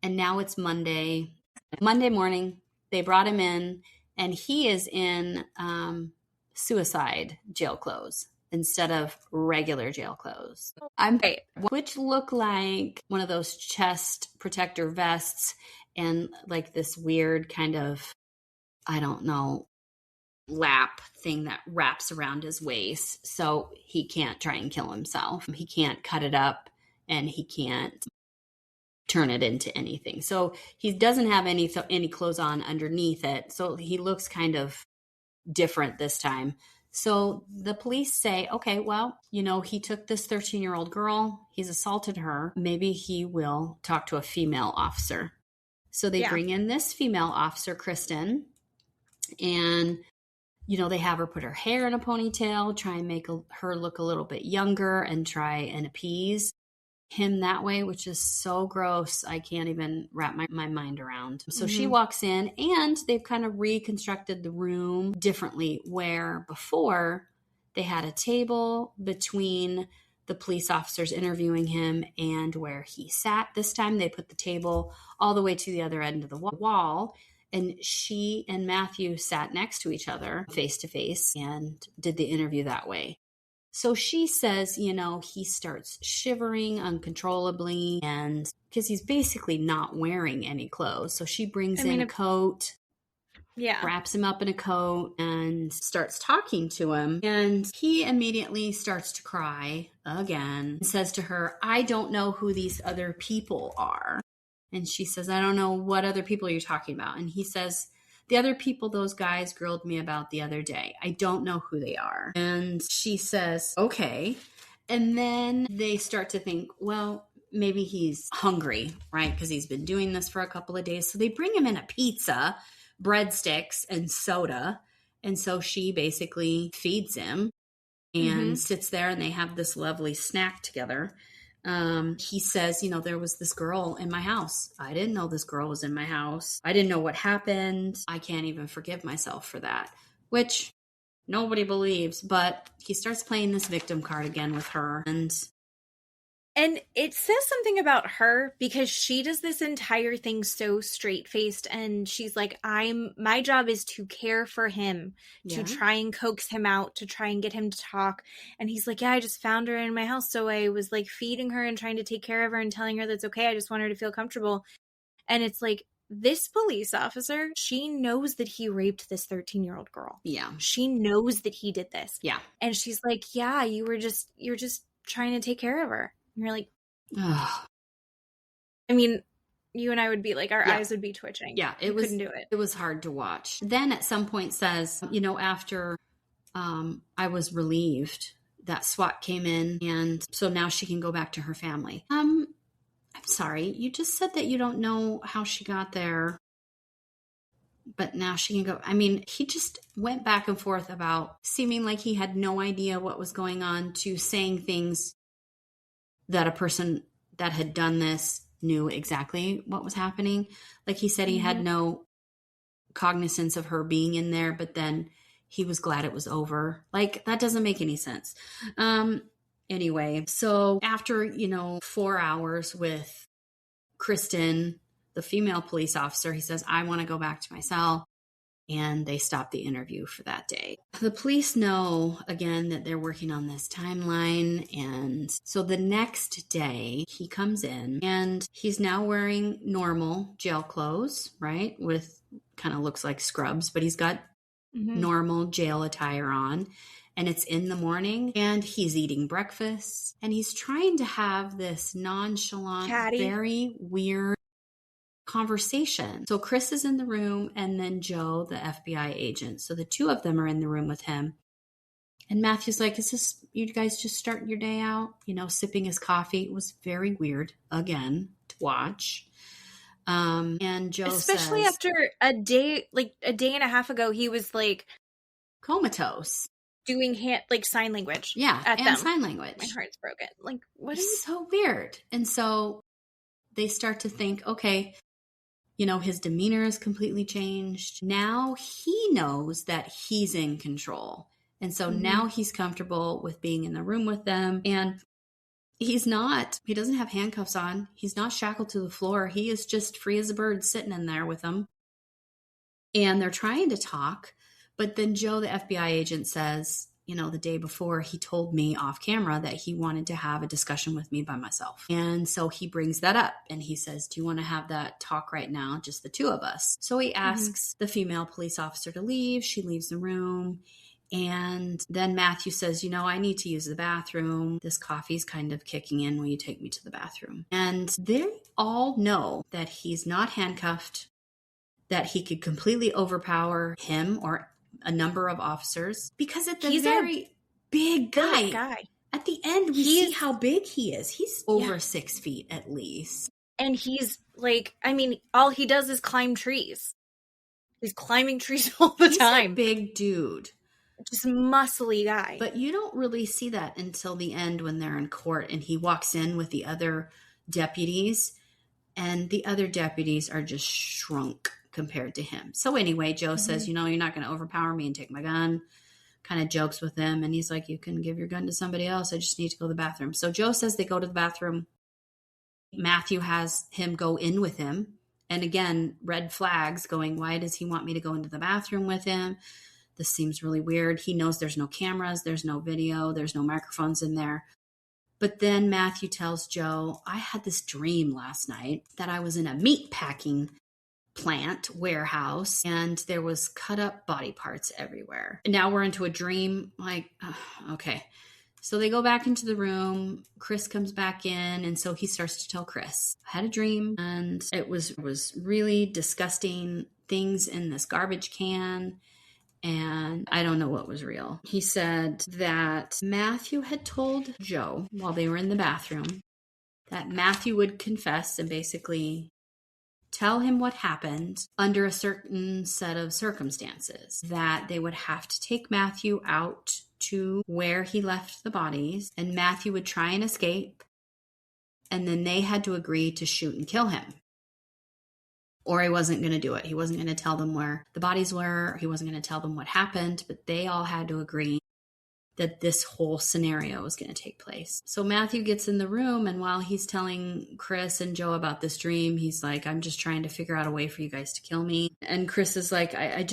And now it's Monday morning. They brought him in, and he is in suicide jail clothes instead of regular jail clothes. Which look like one of those chest protector vests and like this weird kind of, I don't know, lap thing that wraps around his waist. So he can't try and kill himself. He can't cut it up, and he can't turn it into anything. So he doesn't have any clothes on underneath it. So he looks kind of different this time. So the police say, okay, well, you know, he took this 13-year-old girl. He's assaulted her. Maybe he will talk to a female officer. So they bring in this female officer, Kristen, and, you know, they have her put her hair in a ponytail, try and make her look a little bit younger and try and appease him that way, which is so gross. I can't even wrap my mind around. So she walks in, and they've kind of reconstructed the room differently, where before they had a table between the police officers interviewing him and where he sat. This time they put the table all the way to the other end of the wall, and she and Matthew sat next to each other face to face and did the interview that way. So she says, you know, he starts shivering uncontrollably, and because he's basically not wearing any clothes. So she brings in a coat, wraps him up in a coat, and starts talking to him. And he immediately starts to cry again and says to her, I don't know who these other people are. And she says, I don't know what other people you're talking about. And he says, the other people those guys grilled me about the other day, I don't know who they are. And she says, okay. And then they start to think, well, maybe he's hungry, right? Because he's been doing this for a couple of days. So they bring him in a pizza, breadsticks, and soda. And so she basically feeds him and sits there, and they have this lovely snack together. He says, you know, there was this girl in my house. I didn't know this girl was in my house. I didn't know what happened. I can't even forgive myself for that, which nobody believes. But he starts playing this victim card again with her. And And it says something about her because she does this entire thing so straight-faced, and she's like, my job is to care for him, to try and coax him out, to try and get him to talk. And he's like, yeah, I just found her in my house, so I was like feeding her and trying to take care of her and telling her that's okay. I just want her to feel comfortable. And it's like, this police officer, she knows that he raped this 13-year-old girl. Yeah. She knows that he did this. Yeah. And she's like, yeah, you're just trying to take care of her. And you're like, ugh. I mean, you and I would be like, our eyes would be twitching. Yeah, couldn't do it. It was hard to watch. Then at some point says, after I was relieved that SWAT came in, and so now she can go back to her family. I'm sorry, you just said that you don't know how she got there, but now she can go. I mean, he just went back and forth about seeming like he had no idea what was going on to saying things that a person that had done this knew exactly what was happening. Like he said, he had no cognizance of her being in there, but then he was glad it was over. Like, that doesn't make any sense. Anyway, so after, 4 hours with Kristen, the female police officer, he says, I want to go back to my cell. And they stop the interview for that day. The police know, again, that they're working on this timeline. And so the next day, he comes in and he's now wearing normal jail clothes, right? With kind of looks like scrubs, but he's got normal jail attire on. And it's in the morning and he's eating breakfast. And he's trying to have this nonchalant, very weird conversation. So Chris is in the room and then Joe, the FBI agent. So the two of them are in the room with him. And Matthew's like, is this, you guys just starting your day out? Sipping his coffee. It was very weird, again, to watch. And Joe especially says, after a day and a half ago, he was like comatose. Doing sign language. Yeah, at and them. Sign language. My heart's broken. Like, what is it's so weird. And so they start to think, okay, his demeanor is completely changed. Now he knows that he's in control. And so now he's comfortable with being in the room with them. And he doesn't have handcuffs on. He's not shackled to the floor. He is just free as a bird sitting in there with them. And they're trying to talk. But then Joe, the FBI agent, says, the day before, he told me off camera that he wanted to have a discussion with me by myself. And so he brings that up and he says, do you want to have that talk right now? Just the two of us. So he asks the female police officer to leave. She leaves the room. And then Matthew says, I need to use the bathroom. This coffee's kind of kicking in. Will you take me to the bathroom? And they all know that he's not handcuffed, that he could completely overpower him or a number of officers, because he's a very big guy. At the end, we see how big he is. He's over 6 feet at least. And he's all he does is climb trees. He's climbing trees all the time. A big dude. Just muscly guy. But you don't really see that until the end when they're in court and he walks in with the other deputies, and the other deputies are just shrunk compared to him. So anyway, Joe says, you're not going to overpower me and take my gun. Kind of jokes with him. And he's like, you can give your gun to somebody else. I just need to go to the bathroom. So Joe says they go to the bathroom. Matthew has him go in with him. And again, red flags going, why does he want me to go into the bathroom with him? This seems really weird. He knows there's no cameras. There's no video. There's no microphones in there. But then Matthew tells Joe, I had this dream last night that I was in a meat packing plant warehouse and there was cut up body parts everywhere. And now we're into a dream. Okay. So they go back into the room. Chris comes back in. And so he starts to tell Chris, I had a dream and it was really disgusting things in this garbage can. And I don't know what was real. He said that Matthew had told Joe while they were in the bathroom that Matthew would confess and basically tell him what happened under a certain set of circumstances, that they would have to take Matthew out to where he left the bodies, and Matthew would try and escape, and then they had to agree to shoot and kill him. Or he wasn't going to do it. He wasn't going to tell them where the bodies were. He wasn't going to tell them what happened, but they all had to agree that this whole scenario is going to take place. So Matthew gets in the room, and while he's telling Chris and Joe about this dream, he's like, I'm just trying to figure out a way for you guys to kill me. And Chris is like, I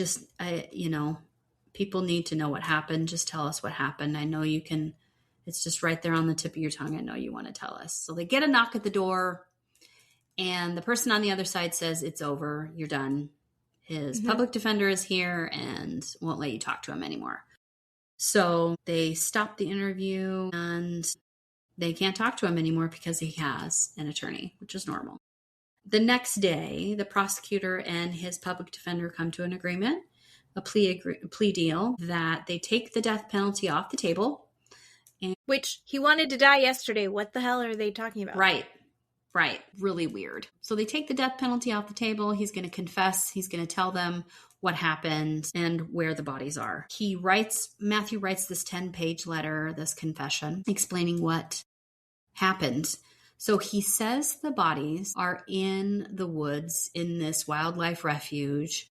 people need to know what happened. Just tell us what happened. I know you can, it's just right there on the tip of your tongue. I know you want to tell us. So they get a knock at the door, and the person on the other side says, it's over. You're done. His public defender is here and won't let you talk to him anymore. So they stop the interview, and they can't talk to him anymore because he has an attorney, which is normal. The next day, the prosecutor and his public defender come to an agreement, a plea deal, that they take the death penalty off the table. Which he wanted to die yesterday. What the hell are they talking about? Right. Really weird. So they take the death penalty off the table. He's going to confess. He's going to tell them what happened and where the bodies are. Matthew writes this 10-page letter, this confession, explaining what happened. So he says the bodies are in the woods in this wildlife refuge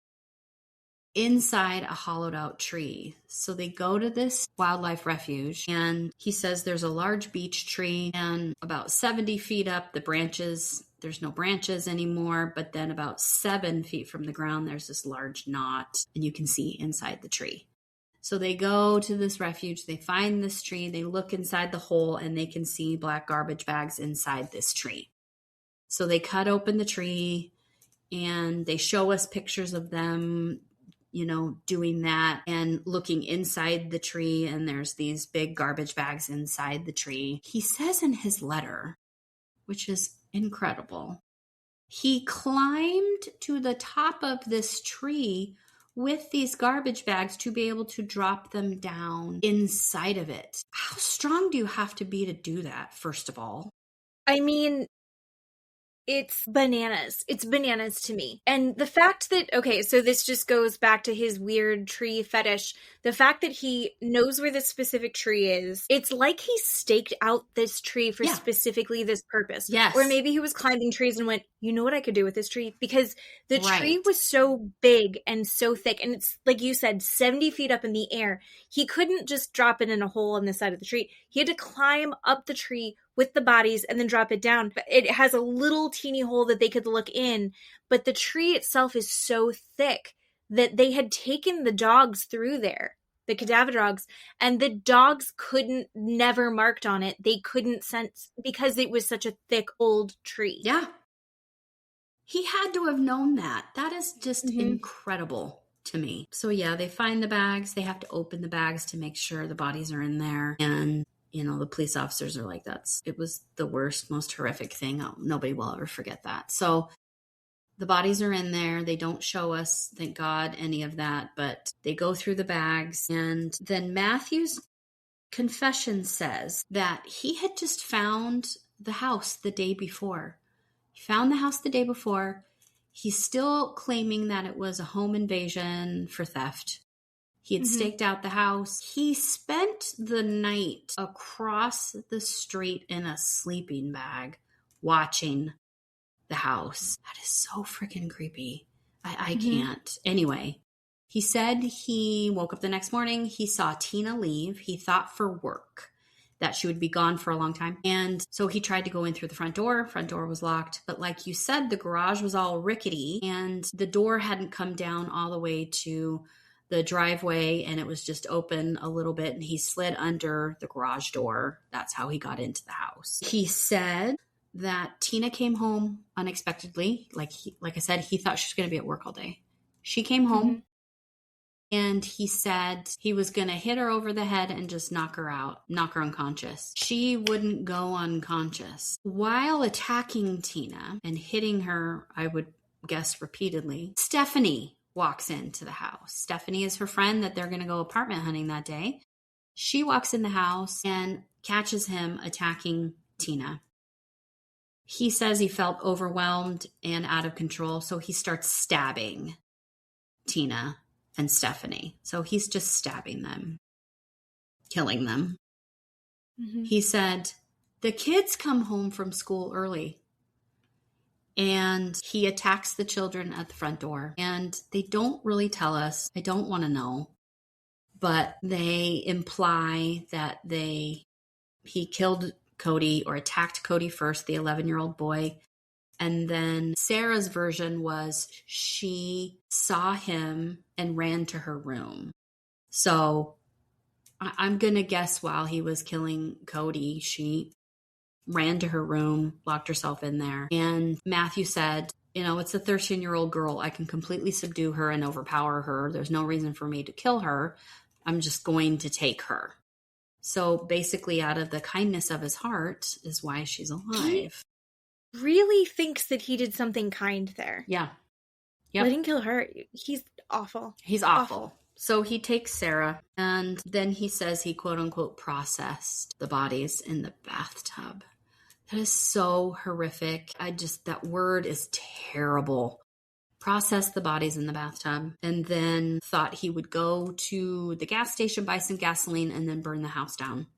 inside a hollowed out tree. So they go to this wildlife refuge, and he says there's a large beech tree, and about 70 feet up, the branches, there's no branches anymore, but then about 7 feet from the ground, there's this large knot, and you can see inside the tree. So they go to this refuge, they find this tree, they look inside the hole, and they can see black garbage bags inside this tree. So they cut open the tree, and they show us pictures of them, doing that and looking inside the tree, and there's these big garbage bags inside the tree. He says in his letter, which is incredible, he climbed to the top of this tree with these garbage bags to be able to drop them down inside of it. How strong do you have to be to do that, first of all? I mean, it's bananas. It's bananas to me. And the fact that, okay, so this just goes back to his weird tree fetish. The fact that he knows where this specific tree is, it's like he staked out this tree for specifically this purpose. Yes. Or maybe he was climbing trees and went, you know what I could do with this tree? Because the tree was so big and so thick. And it's, like you said, 70 feet up in the air. He couldn't just drop it in a hole on the side of the tree. He had to climb up the tree with the bodies and then drop it down. It has a little teeny hole that they could look in, but the tree itself is so thick that they had taken the dogs through there, the cadaver dogs, and the dogs never marked on it. They couldn't sense, because it was such a thick old tree. Yeah. He had to have known that. That is just incredible to me. So yeah, they find the bags. They have to open the bags to make sure the bodies are in there. And the police officers are like, it was the worst, most horrific thing. Nobody will ever forget that. So the bodies are in there. They don't show us, thank God, any of that, but they go through the bags. And then Matthew's confession says that he had just found the house the day before. He found the house the day before. He's still claiming that it was a home invasion for theft. He had staked out the house. He spent the night across the street in a sleeping bag watching the house. That is so freaking creepy. I can't. Anyway, he said he woke up the next morning. He saw Tina leave. He thought for work that she would be gone for a long time. And so he tried to go in through the front door. Front door was locked. But like you said, the garage was all rickety and the door hadn't come down all the way to the driveway, and it was just open a little bit, and he slid under the garage door. That's how he got into the house. He said that Tina came home unexpectedly. Like I said, he thought she was going to be at work all day. She came home, and he said he was going to hit her over the head and just knock her out, knock her unconscious. She wouldn't go unconscious. While attacking Tina and hitting her, I would guess repeatedly, Stephanie walks into the house. Stephanie is her friend that they're going to go apartment hunting that day. She walks in the house and catches him attacking Tina. He says he felt overwhelmed and out of control, so he starts stabbing Tina and Stephanie. So he's just stabbing them, killing them. He said, the kids come home from school early. And he attacks the children at the front door. And they don't really tell us. I don't want to know. but they imply that he killed Cody or attacked Cody first, the 11-year-old boy. And then Sarah's version was she saw him and ran to her room. So I'm going to guess while he was killing Cody, she ran to her room, locked herself in there. And Matthew said, it's a 13-year-old girl. I can completely subdue her and overpower her. There's no reason for me to kill her. I'm just going to take her. So basically, out of the kindness of his heart is why she's alive. He really thinks that he did something kind there. Yeah. Yep. Letting kill her. He's awful. He's awful. So he takes Sarah, and then he says he quote unquote processed the bodies in the bathtub. That is so horrific. That word is terrible. Processed the bodies in the bathtub, and then thought he would go to the gas station, buy some gasoline, and then burn the house down.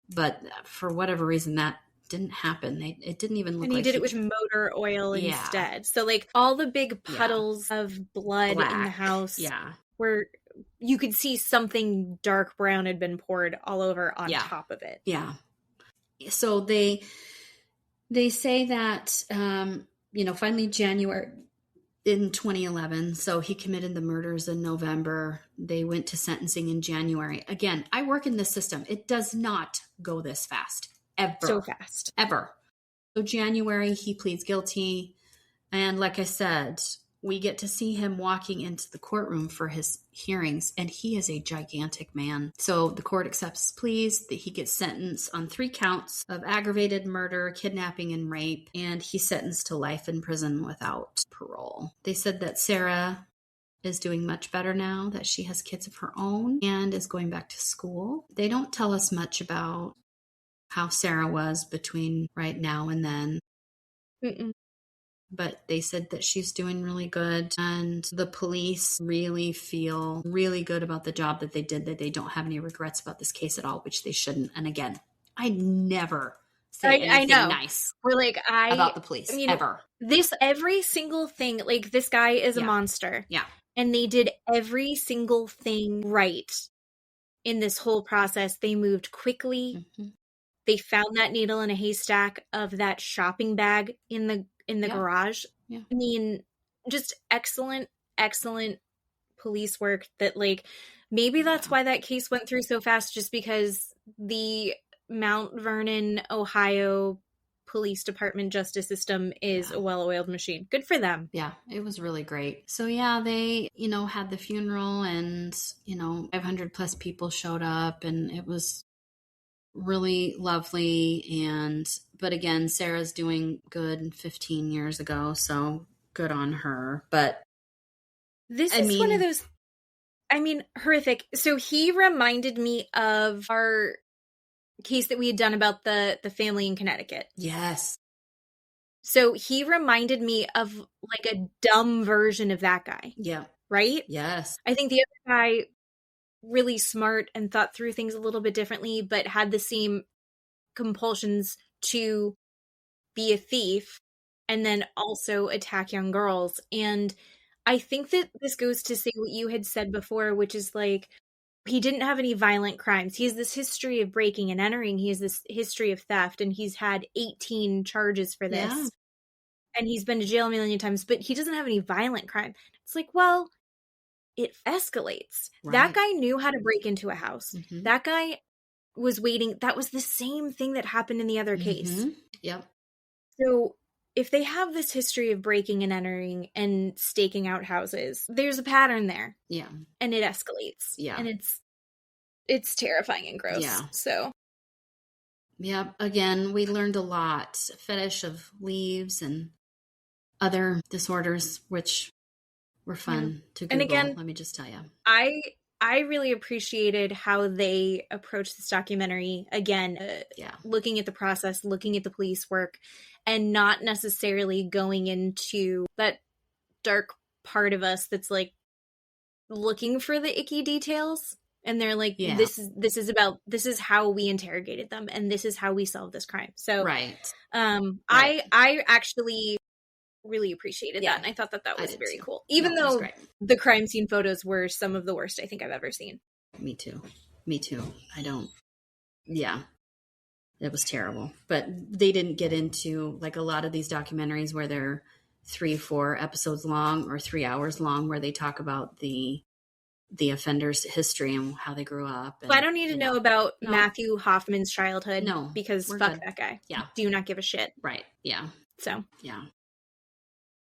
But for whatever reason, that didn't happen. It didn't even look like... And he did it with motor oil instead. So like all the big puddles of blood Black. in the house where you could see something dark brown had been poured all over on top of it. Yeah. So they say that, finally January in 2011, so he committed the murders in November. They went to sentencing in January. Again, I work in this system. It does not go this fast. Ever. So fast. Ever. So January, he pleads guilty. And like I said, we get to see him walking into the courtroom for his hearings, and he is a gigantic man. So the court accepts his pleas, that he gets sentenced on 3 counts of aggravated murder, kidnapping, and rape, and he's sentenced to life in prison without parole. They said that Sarah is doing much better now, that she has kids of her own and is going back to school. They don't tell us much about how Sarah was between right now and then. But they said that she's doing really good, and the police really feel really good about the job that they did, that they don't have any regrets about this case at all, which they shouldn't. And again, I never say anything nice about the police, ever. Every single thing, like this guy is a monster. Yeah. And they did every single thing right in this whole process. They moved quickly. They found that needle in a haystack of that shopping bag in the garage. Yeah. I mean, just excellent police work that like, maybe that's why that case went through so fast, just because the Mount Vernon, Ohio police department justice system is a well-oiled machine. Good for them. Yeah, it was really great. So they, had the funeral, and, 500 plus people showed up, and it was really lovely. But again, Sarah's doing good 15 years ago, so good on her. But this is one of those, horrific. So he reminded me of our case that we had done about the family in Connecticut. Yes. So he reminded me of like a dumb version of that guy. Yeah. Right? Yes. I think the other guy, really smart and thought through things a little bit differently, but had the same compulsions to be a thief and then also attack young girls. And I think that this goes to say what you had said before, which is like, he didn't have any violent crimes. He has this history of breaking and entering. He has this history of theft, and he's had 18 charges for this. Yeah. And he's been to jail a million times, but he doesn't have any violent crime. It's like, well, it escalates. Right. That guy knew how to break into a house. That guy was waiting. That was the same thing that happened in the other case. Yep. So if they have this history of breaking and entering and staking out houses, there's a pattern there. Yeah. And it escalates. Yeah. And it's terrifying and gross. Yeah. So. Yeah. Again, we learned a lot. Fetish of leaves and other disorders, which were fun to Google. And again, let me just tell you. I really appreciated how they approached this documentary. Again, looking at the process, looking at the police work, and not necessarily going into that dark part of us that's like looking for the icky details. And they're like, this is how we interrogated them, and this is how we solved this crime. So, right. I actually really appreciated that. And I thought that was very too. cool. Even No, it was though great. the crime scene photos were some of the worst I think I've ever seen. Me too. Yeah. It was terrible. But they didn't get into like a lot of these documentaries where they're 3-4 episodes long or 3 hours long, where they talk about the offender's history and how they grew up. And, I don't need to know about No. Matthew Hoffman's childhood. No, because we're fuck good. that guy. Yeah. Do not give a shit. Right. Yeah. So, Yeah.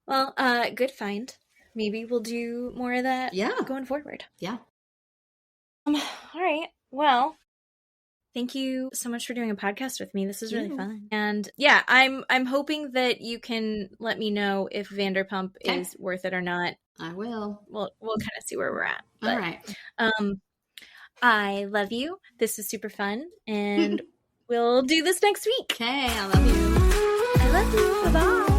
well, good find. Maybe we'll do more of that going forward. Yeah. All right. Well, thank you so much for doing a podcast with me. This is really fun. And yeah, I'm hoping that you can let me know if Vanderpump is worth it or not. I will. We'll kind of see where we're at. But, all right. I love you. This is super fun. And we'll do this next week. Okay. I love you. I love you. Bye-bye.